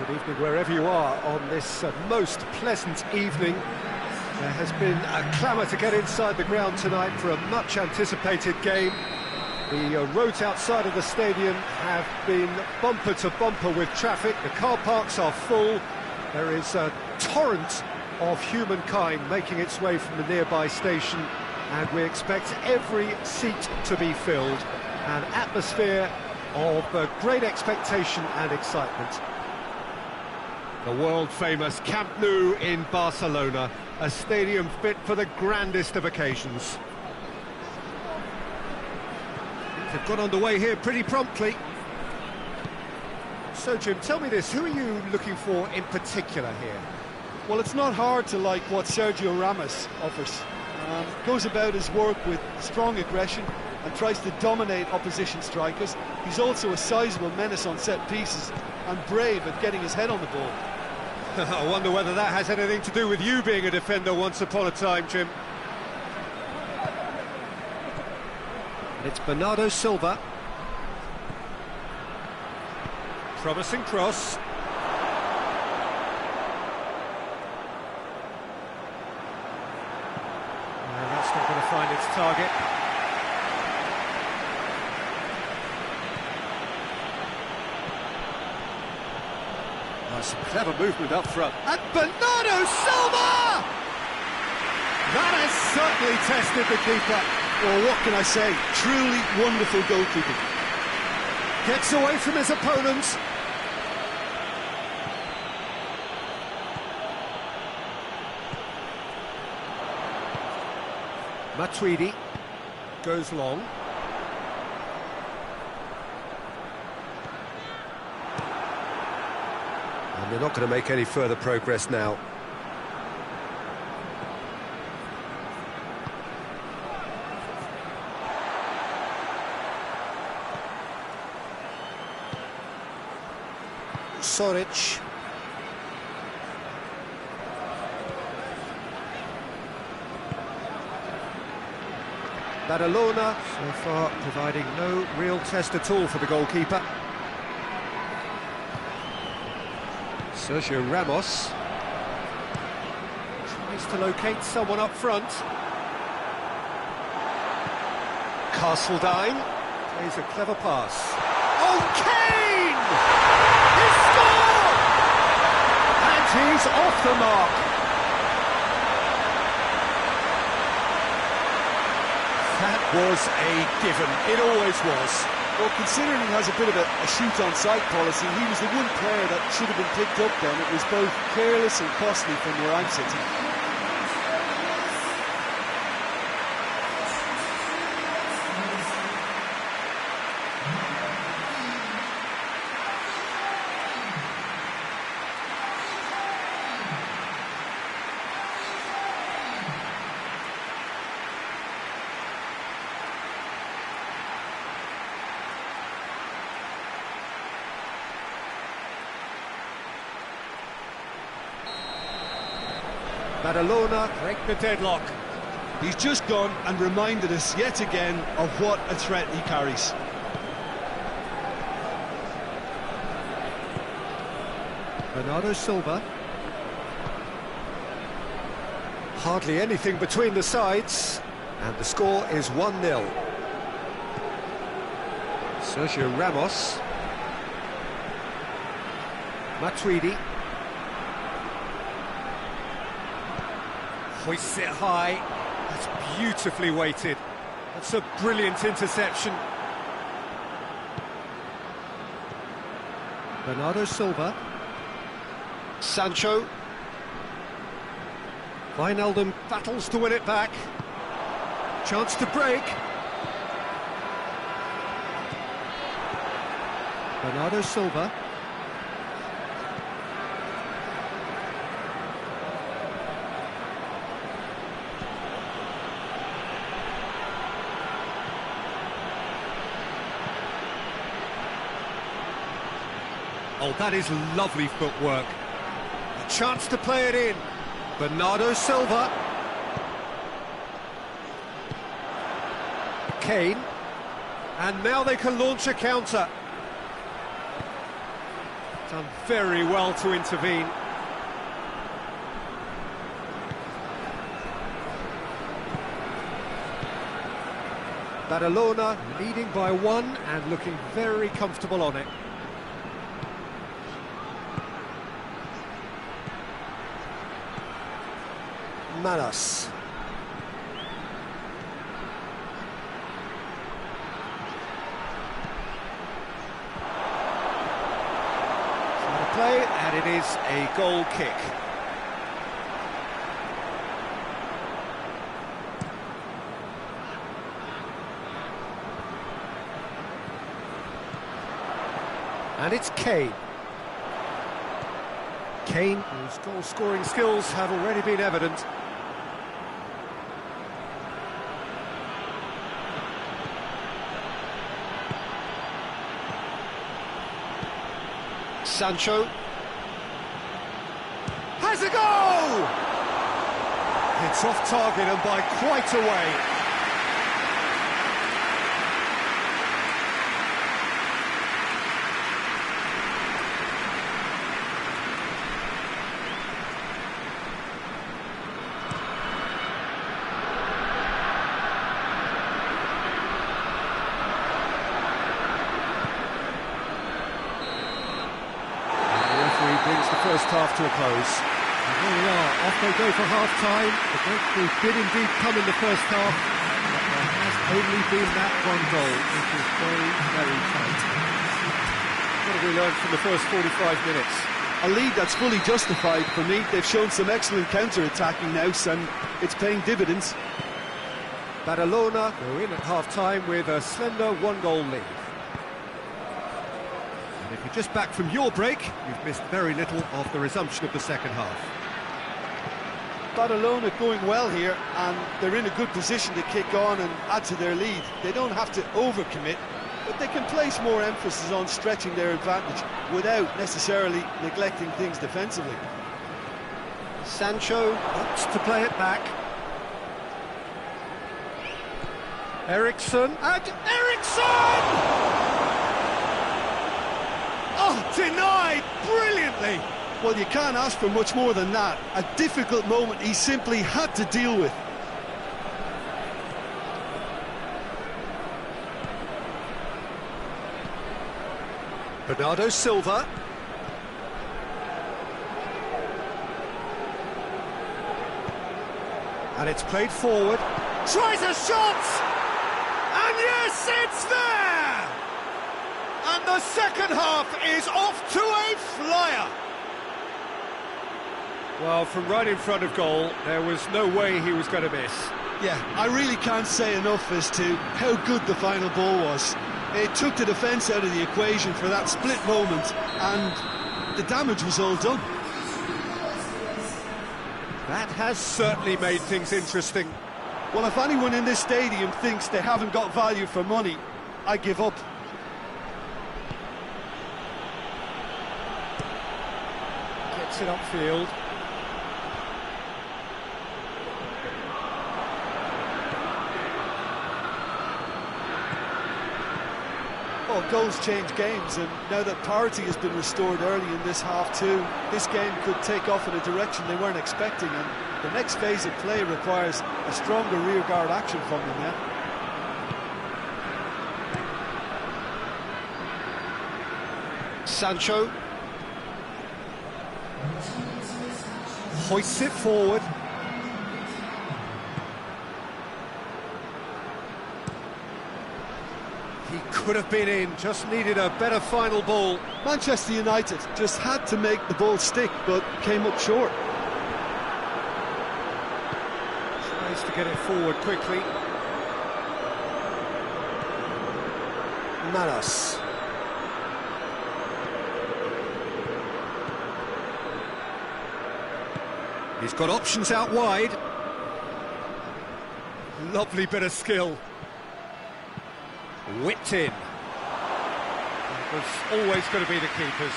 Good evening wherever you are on this most pleasant evening. There has been a clamour to get inside the ground tonight for a much anticipated game. The roads outside of the stadium have been bumper to bumper with traffic. The car parks are full. There is a torrent of humankind making its way from the nearby station, and we expect every seat to be filled. An atmosphere of great expectation and excitement. The world-famous Camp Nou in Barcelona, a stadium fit for the grandest of occasions. They've got underway here pretty promptly. So, Jim, tell me this, who are you looking for in particular here? Well, it's not hard to like what Sergio Ramos offers. Goes about his work with strong aggression and tries to dominate opposition strikers. He's also a sizable menace on set pieces and brave at getting his head on the ball. I wonder whether that has anything to do with you being a defender once upon a time, Jim. It's Bernardo Silva. Promising cross. And that's not going to find its target. Some clever movement up front. And Bernardo Silva! That has certainly tested the keeper. Well, what can I say? Truly wonderful goalkeeping. Gets away from his opponents. Matuidi goes long. And they're not going to make any further progress now. Soric. Badalona, so far providing no real test at all for the goalkeeper. Sergio Ramos tries to locate someone up front. Castledine plays a clever pass. Oh, Kane! He scored! And he's off the mark. That was a given. It always was. Well, considering he has a bit of a shoot-on-sight policy, he was the one player that should have been picked up then. It was both careless and costly from where I'm sitting. Badalona break the deadlock. He's just gone and reminded us yet again of what a threat he carries. Bernardo Silva. Hardly anything between the sides, and the score is 1-0. Sergio Ramos. Matuidi. Hoists it high. That's beautifully weighted. That's a brilliant interception. Bernardo Silva. Sancho. Wijnaldum battles to win it back. Chance to break. Bernardo Silva. Oh, that is lovely footwork. A chance to play it in. Bernardo Silva. Kane. And now they can launch a counter. Done very well to intervene. Badalona leading by 1 and looking very comfortable on it. Manas. Play, and it is a goal kick. And it's Kane. Kane, whose goal-scoring skills have already been evident. Sancho has a goal! It's off target and by quite a way. Brings the first half to a close. And here we are, off they go for half-time. The breakthrough did indeed come in the first half, but there has only been that one goal, which is very, very tight. What have we learned from the first 45 minutes? A lead that's fully justified for me. They've shown some excellent counter-attacking now, and it's paying dividends. Badalona go in at half-time with a slender one-goal lead. If you're just back from your break, you've missed very little of the resumption of the second half. Badalona going well here, and they're in a good position to kick on and add to their lead. They don't have to overcommit, but they can place more emphasis on stretching their advantage without necessarily neglecting things defensively. Sancho opts to play it back. Eriksson, and Eriksson! Oh, denied brilliantly! Well, you can't ask for much more than that. A difficult moment he simply had to deal with. Bernardo Silva. And it's played forward. Tries a shot! And yes, it's there! And the second half is off to a flyer. Well, from right in front of goal, there was no way he was going to miss. Yeah, I really can't say enough as to how good the final ball was. It took the defence out of the equation for that split moment, and the damage was all done. That has certainly made things interesting. Well, if anyone in this stadium thinks they haven't got value for money, I give up. Gets it upfield. Well, goals change games, and now that parity has been restored early in this half too, this game could take off in a direction they weren't expecting, and the next phase of play requires a stronger rearguard action from them now. Sancho hoists it forward. He could have been in, just needed a better final ball. Manchester United just had to make the ball stick, but came up short. Tries to get it forward quickly. Manas. He's got options out wide. Lovely bit of skill. Whipped in. It was always going to be the keepers.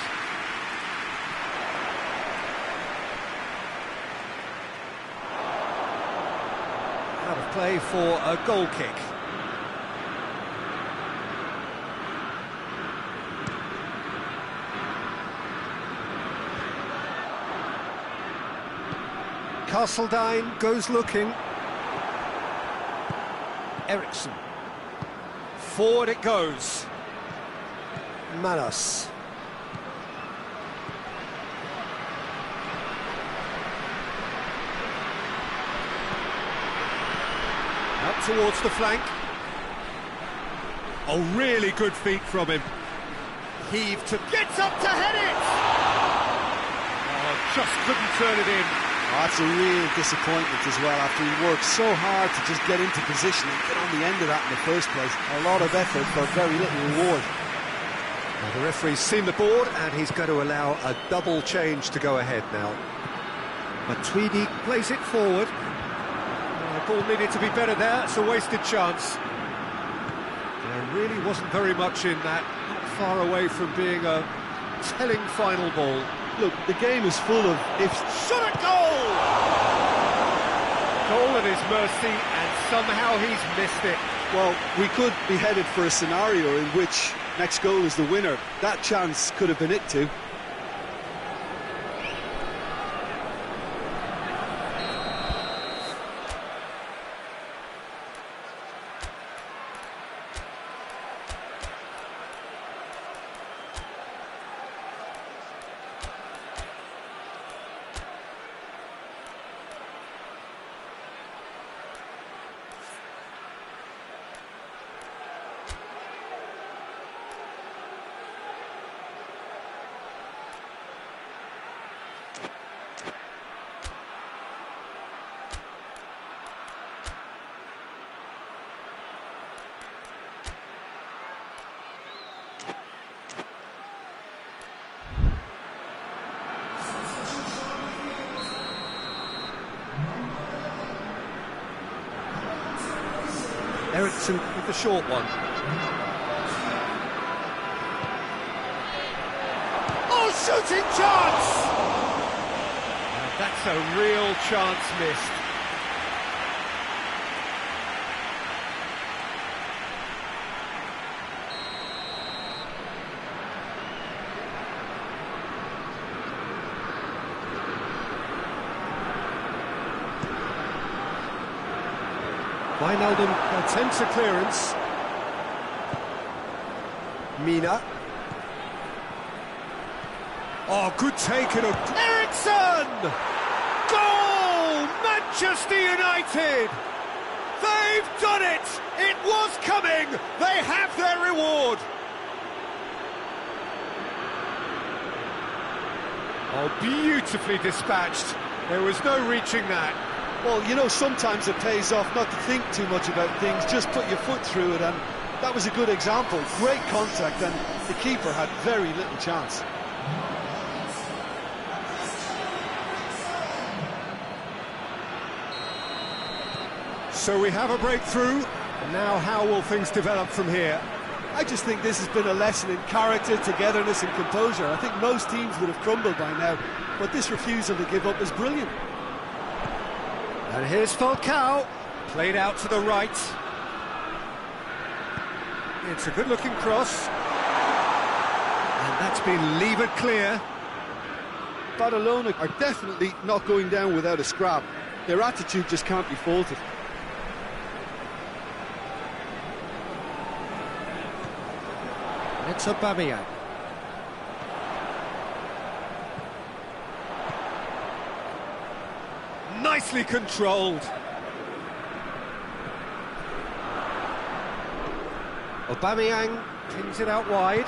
Out of play for a goal kick. Castledine goes looking. Ericsson. Forward it goes. Manos. Up towards the flank. Oh, really good feet from him. Heave to... Gets up to head it! Oh, just couldn't turn it in. Oh, that's a real disappointment as well, after he worked so hard to just get into position and get on the end of that in the first place. A lot of effort for very little reward. Well, the referee's seen the board and he's going to allow a double change to go ahead now. Matuidi plays it forward. The ball needed to be better there, it's a wasted chance. There really wasn't very much in that, not far away from being a telling final ball. Look, the game is full of ifs. Shot at goal! Goal at his mercy, and somehow he's missed it. Well, we could be headed for a scenario in which next goal is the winner. That chance could have been it too. Ericsson with the short one. Oh, shooting chance! Now that's a real chance missed. Wijnaldum attempts a clearance. Mina. Oh, good take and a... Ericsson! Goal! Manchester United! They've done it! It was coming! They have their reward! Oh, beautifully dispatched. There was no reaching that. Well, you know, sometimes it pays off not to think too much about things, just put your foot through it, and that was a good example. Great contact, and the keeper had very little chance. So we have a breakthrough, and now how will things develop from here? I just think this has been a lesson in character, togetherness and composure. I think most teams would have crumbled by now, but this refusal to give up is brilliant. And here's Falcao, played out to the right. It's a good-looking cross. And that's been levered clear. Badalona are definitely not going down without a scrap. Their attitude just can't be faulted. It's Aubameyang. Nicely controlled. Aubameyang pins it out wide.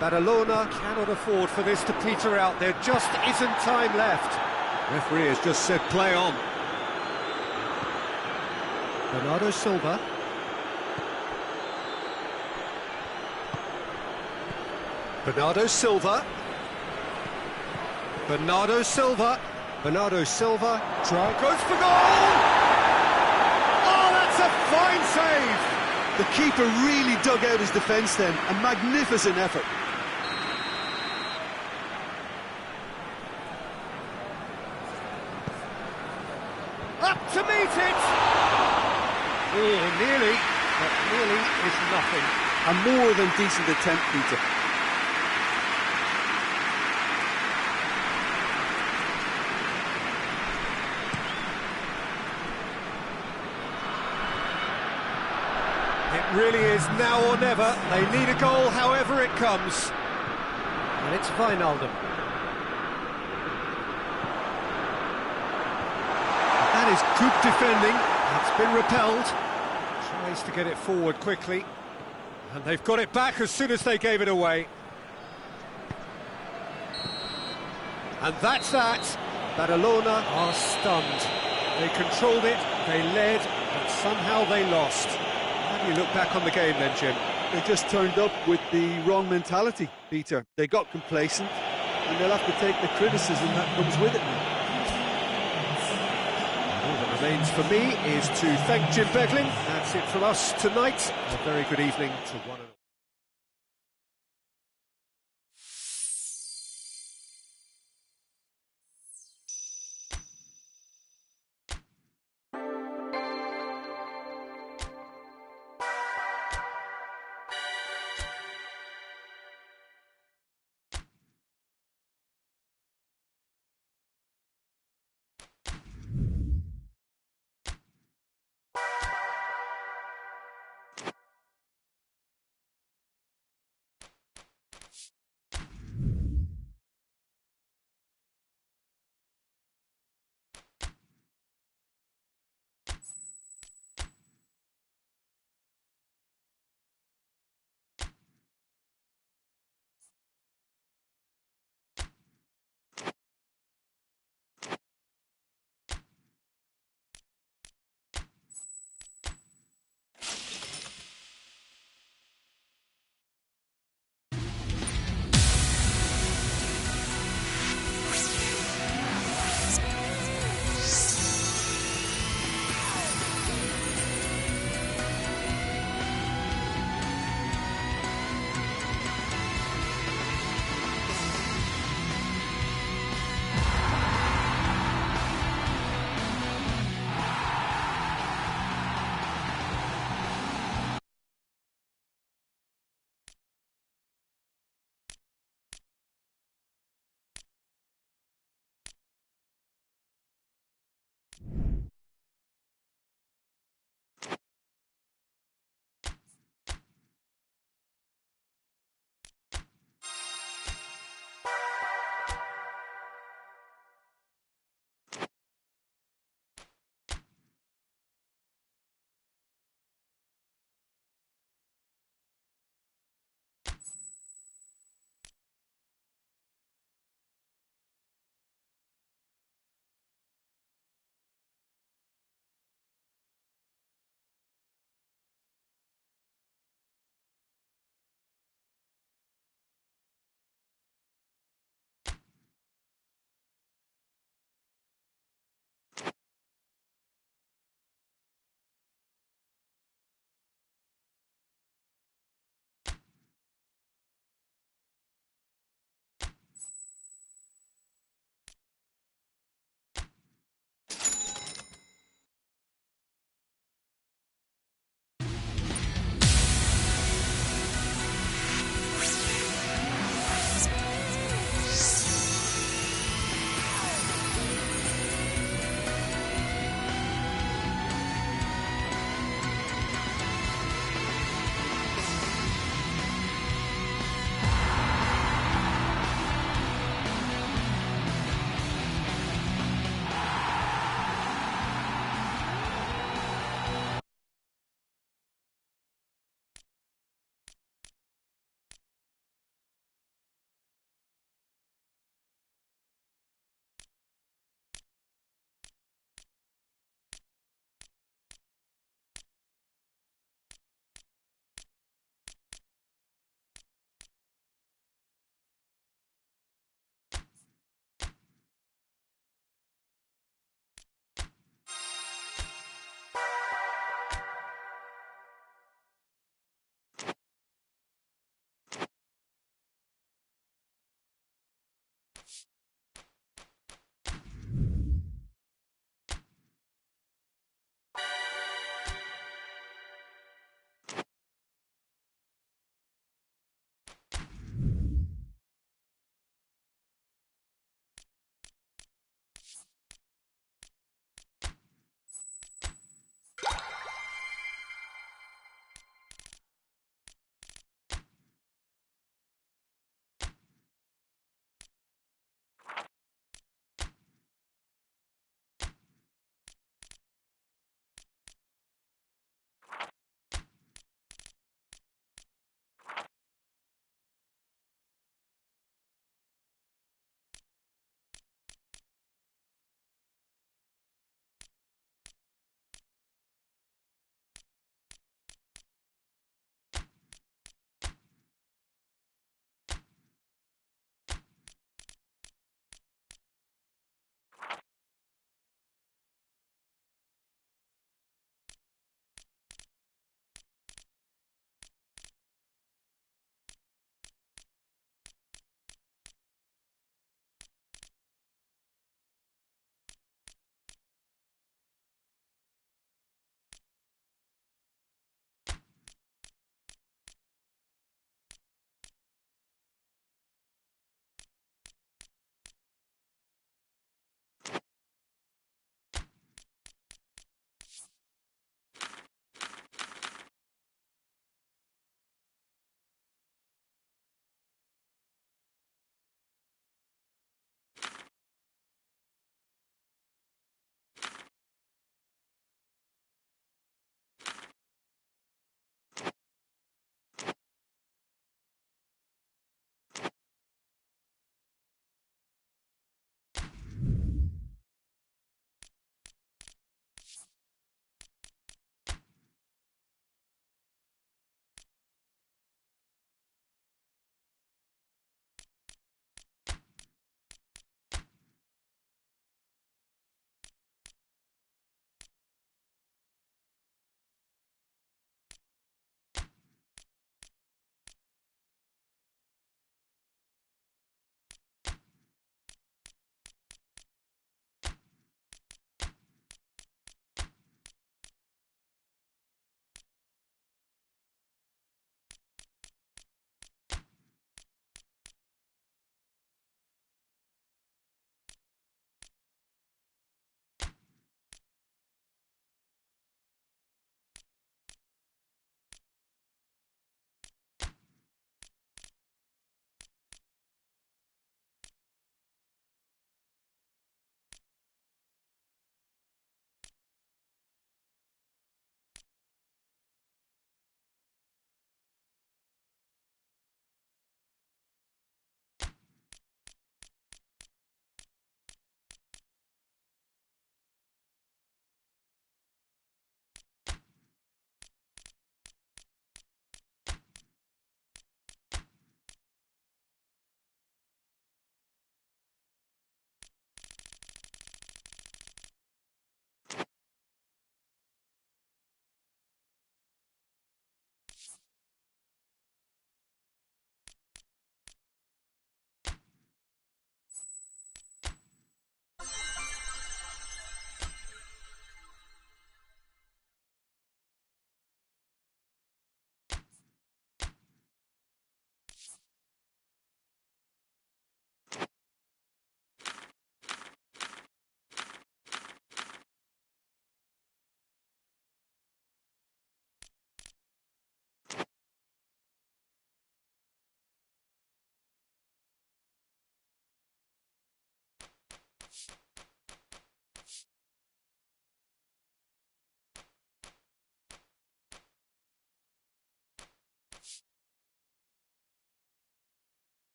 Badalona cannot afford for this to peter out. There just isn't time left. Referee has just said play on. Bernardo Silva. Bernardo Silva. Bernardo Silva. Bernardo Silva. Try. Goes for goal! Oh, that's a fine save! The keeper really dug out his defence then. A magnificent effort. Up to meet it! Oh, nearly. But nearly is nothing. A more than decent attempt, Peter. It really is now or never. They need a goal however it comes. And it's Wijnaldum. That is good defending. It's been repelled. Tries to get it forward quickly. And they've got it back as soon as they gave it away. And that's that. Badalona are stunned. They controlled it, they led, but somehow they lost. How do you look back on the game then, Jim? They just turned up with the wrong mentality, Peter. They got complacent, and they'll have to take the criticism that comes with it now. All that remains for me is to thank Jim Beglin. That's it from us tonight. A very good evening to one and all.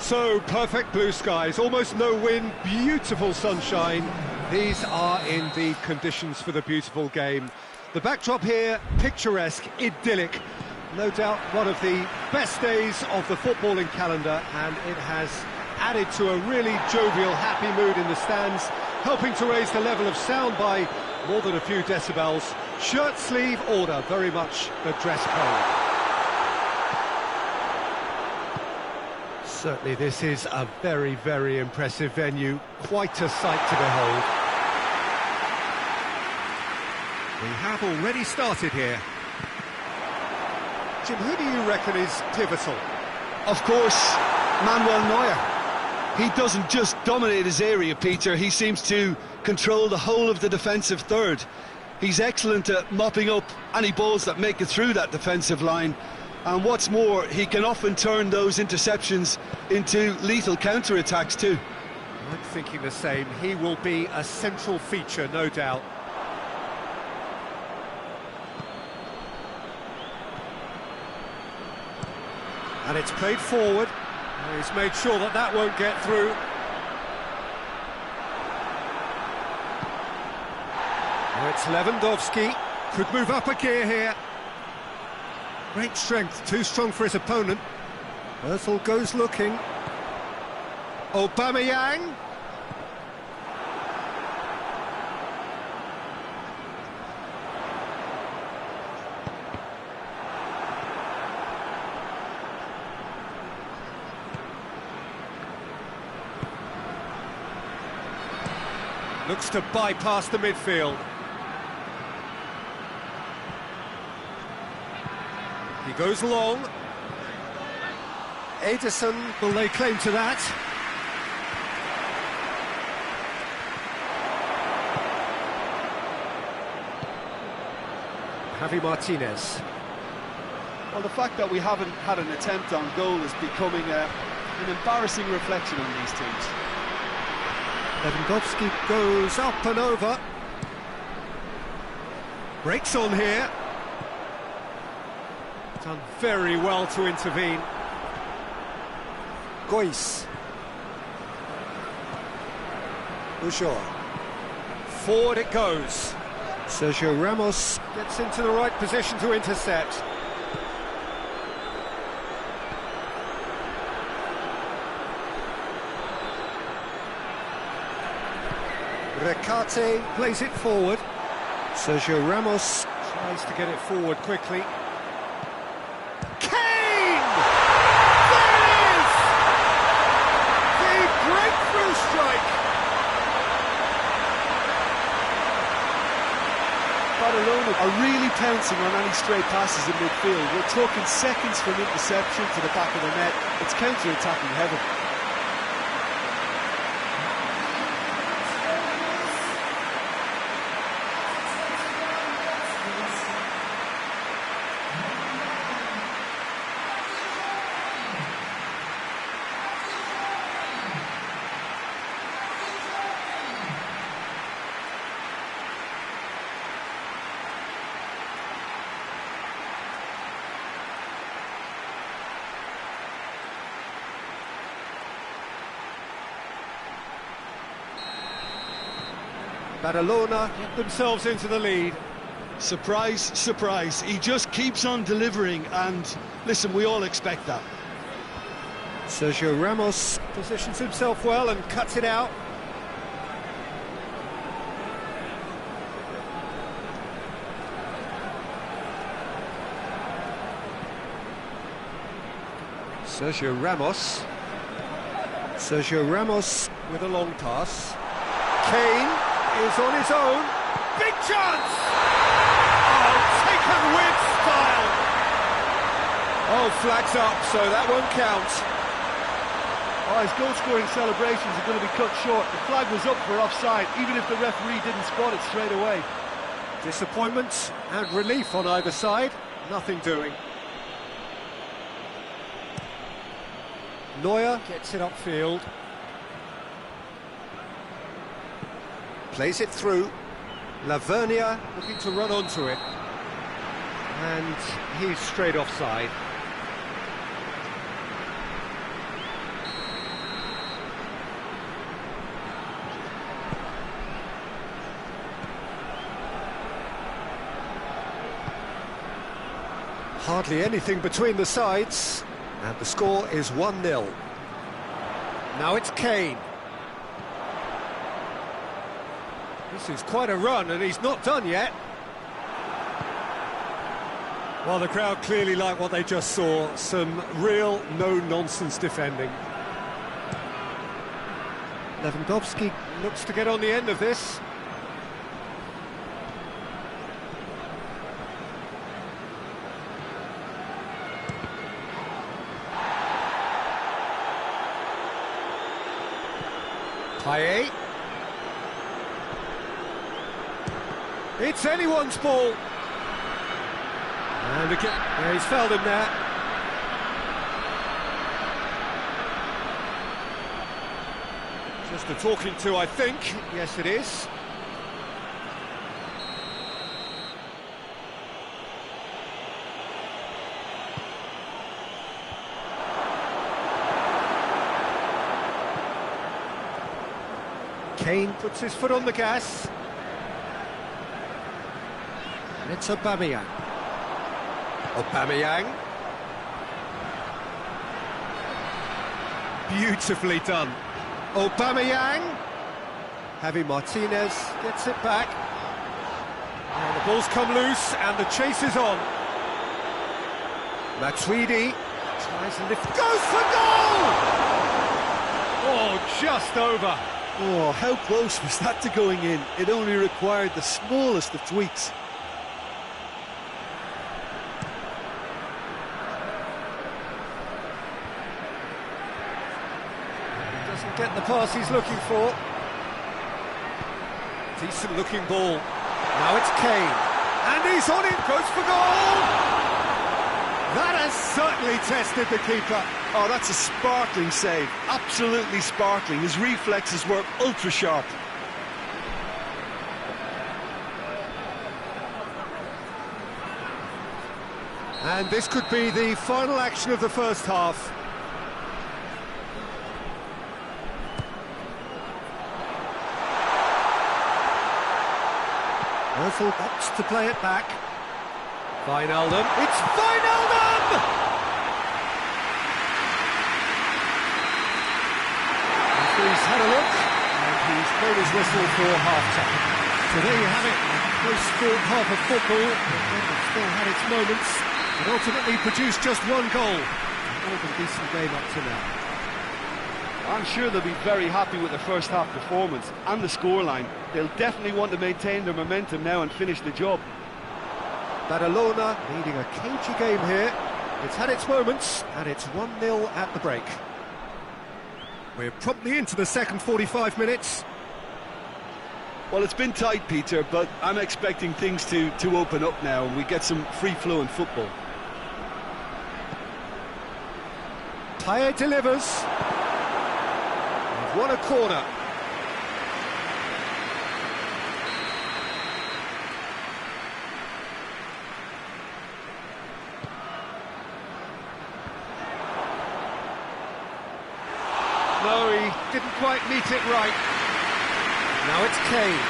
So, perfect blue skies, almost no wind, beautiful sunshine. These are indeed conditions for the beautiful game. The backdrop here, picturesque, idyllic. No doubt one of the best days of the footballing calendar, and it has added to a really jovial, happy mood in the stands, helping to raise the level of sound by more than a few decibels. Shirt sleeve order, very much the dress code. Certainly this is a very, very impressive venue, quite a sight to behold. We have already started here. Jim, who do you reckon is pivotal? Of course, Manuel Neuer. He doesn't just dominate his area, Peter, he seems to control the whole of the defensive third. He's excellent at mopping up any balls that make it through that defensive line. And what's more, he can often turn those interceptions into lethal counter-attacks too. I'm thinking the same. He will be a central feature, no doubt. And it's played forward. He's made sure that that won't get through. Now it's Lewandowski. Could move up a gear here. Great strength, too strong for his opponent. Özil goes looking. Aubameyang. Looks to bypass the midfield. He goes long. Ederson will lay claim to that. Javi Martinez. Well, the fact that we haven't had an attempt on goal is becoming an embarrassing reflection on these teams. Lewandowski goes up and over. Breaks on here. Done very well to intervene. Gois. Ujor. Forward it goes. Sergio Ramos gets into the right position to intercept. Recate plays it forward. Sergio Ramos tries to get it forward quickly. Kane! There it is! The breakthrough strike! Badalona are really pouncing on any stray passes in midfield. We're talking seconds from interception to the back of the net. It's counter-attacking heaven. Badalona get themselves into the lead. Surprise, surprise, he just keeps on delivering, and listen, we all expect that. Sergio Ramos positions himself well and cuts it out. Sergio Ramos. Sergio Ramos with a long pass. Kane is on his own. Big chance! Oh, taken with style! Oh, flags up, so that won't count. Oh, his goal-scoring celebrations are going to be cut short. The flag was up for offside, even if the referee didn't spot it straight away. Disappointment and relief on either side. Nothing doing. Neuer gets it upfield. Plays it through. Lavernia looking to run onto it. And he's straight offside. Hardly anything between the sides, and the score is 1-0. Now it's Kane. This is quite a run, and he's not done yet. Well, the crowd clearly like what they just saw. Some real no-nonsense defending. Lewandowski looks to get on the end of this. Payet. It's anyone's ball. And again, yeah, he's fouled him there. Just a talking to, I think. Yes, it is. Kane puts his foot on the gas. And it's Aubameyang. Aubameyang. Beautifully done. Aubameyang. Javi Martinez gets it back. And the ball's come loose and the chase is on. Matuidi tries to lift. Goes for goal! Oh, just over. Oh, how close was that to going in? It only required the smallest of tweaks. Doesn't get the pass he's looking for. Decent looking ball. Now it's Kane. And he's on it, goes for goal! That has certainly tested the keeper. Oh, that's a sparkling save. Absolutely sparkling. His reflexes were ultra sharp. And this could be the final action of the first half. Ozil opts to play it back. Wijnaldum. It's Wijnaldum! He's had a look, and he's blown his whistle for half-time. So there you have it, close fought half of football, but still had its moments, but ultimately produced just one goal. More than a decent game up to now. I'm sure they'll be very happy with the first half performance and the scoreline. They'll definitely want to maintain their momentum now and finish the job. Badalona leading a cagey game here. It's had its moments, and it's 1-0 at the break. We're promptly into the second 45 minutes. Well, it's been tight, Peter, but I'm expecting things to open up now and we get some free-flowing football. Payet delivers. They've won a corner. No, he didn't quite meet it right. Now it's Kane.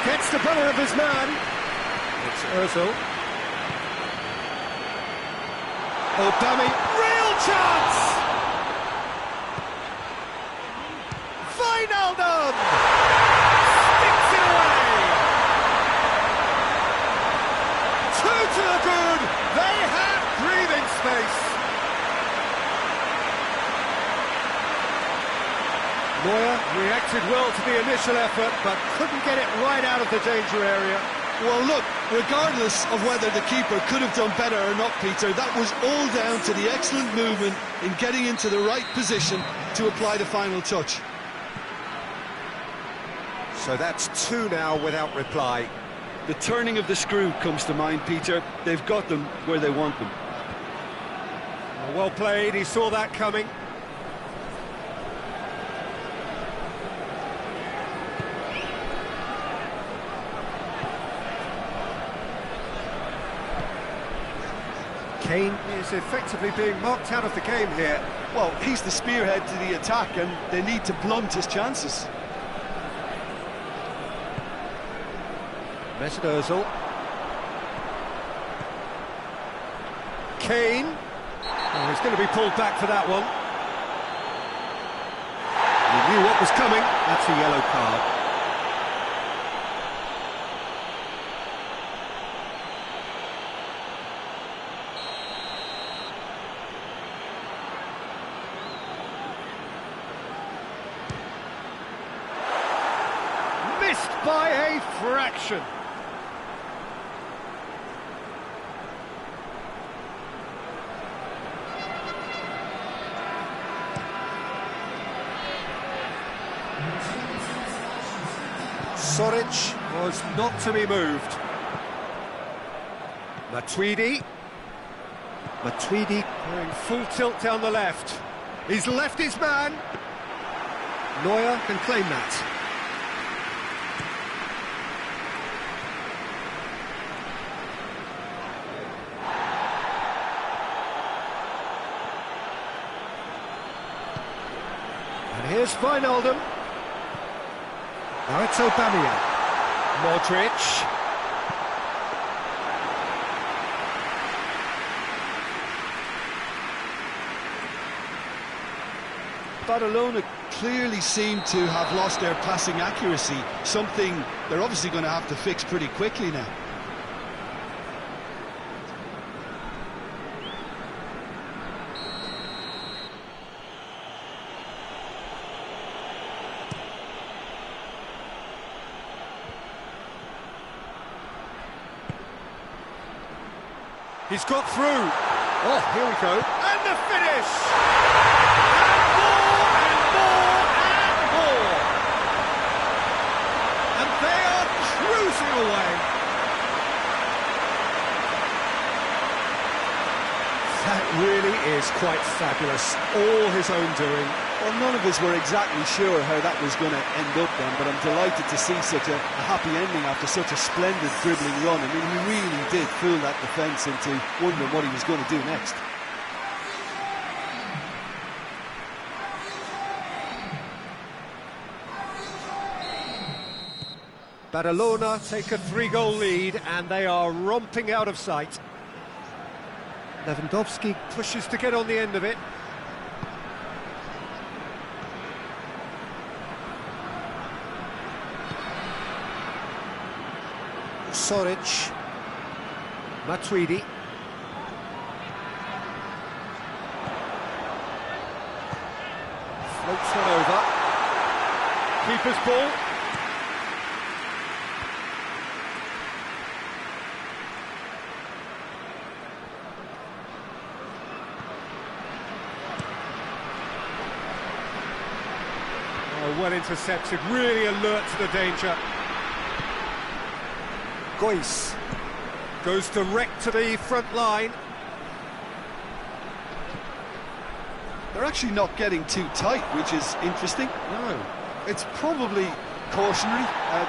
Gets the better of his man. It's Ozil. Aubameyang, real chance! Wijnaldum! Sticks it away! 2 to the good! They have breathing space! Neuer reacted well to the initial effort, but couldn't get it right out of the danger area. Well, look, regardless of whether the keeper could have done better or not, Peter, that was all down to the excellent movement in getting into the right position to apply the final touch. So that's 2 now without reply. The turning of the screw comes to mind, Peter. They've got them where they want them. Well played, he saw that coming. Kane is effectively being marked out of the game here. Well, he's the spearhead to the attack and they need to blunt his chances. Mesut Ozil. Kane. Oh, he's going to be pulled back for that one. He knew what was coming. That's a yellow card. Missed by a fraction. Soric was not to be moved. Matuidi going full tilt down the left. He's left his man. Neuer can claim that. And here's Wijnaldum. Now it's Aubameyang. Modric. Badalona clearly seem to have lost their passing accuracy, something they're obviously going to have to fix pretty quickly now. He's got through. Oh, here we go. And the finish! And more, and more, and more! And they are cruising away. That really is quite fabulous. All his own doing. Well, none of us were exactly sure how that was going to end up then, but I'm delighted to see such a happy ending after such a splendid dribbling run. I mean, he really did fool that defence into wondering what he was going to do next. Badalona take a 3-goal lead and they are romping out of sight. Lewandowski pushes to get on the end of it. Soric. Matuidi. Floats one over. Keeper's ball. Oh, well intercepted, really alert to the danger. Gois goes direct to the front line. They're actually not getting too tight, which is interesting. No. It's probably cautionary.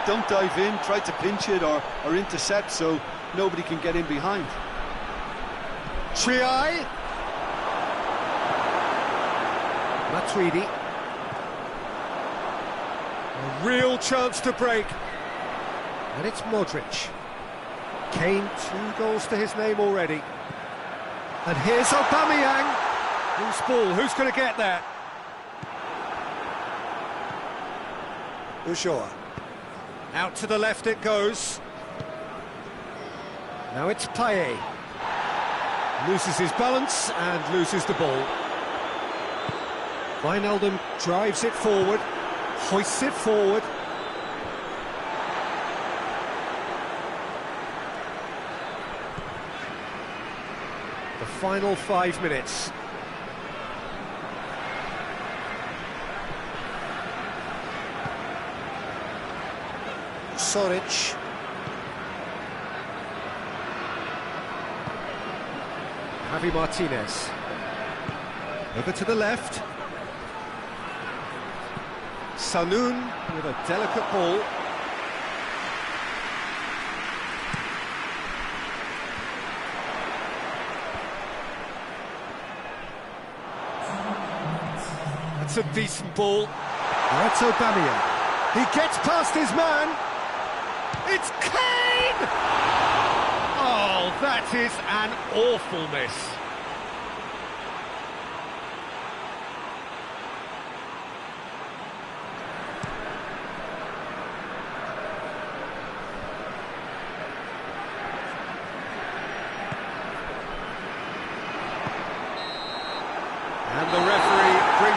Don't dive in, try to pinch it or intercept so nobody can get in behind. Triai. Matuidi. A real chance to break. And it's Modric. Kane, 2 goals to his name already. And here's Aubameyang. Who's ball? Who's going to get that? Ulloa. Out to the left it goes. Now it's Payet. Loses his balance and loses the ball. Wijnaldum drives it forward, hoists it forward. The final 5 minutes. Soric. Javi Martinez. Over to the left. Sanoun with a delicate ball. That's a decent ball. That's Aubameyang. He gets past his man. It's Kane! Oh, that is an awful miss.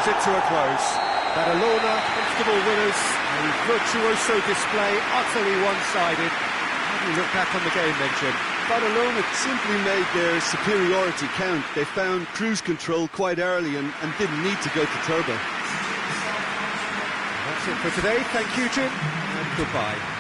brings it to a close. Badalona, comfortable winners, a virtuoso display, utterly one-sided. How do you look back on the game then, Jim? Badalona simply made their superiority count. They found cruise control quite early and didn't need to go to turbo. That's it for today. Thank you, Jim, and goodbye.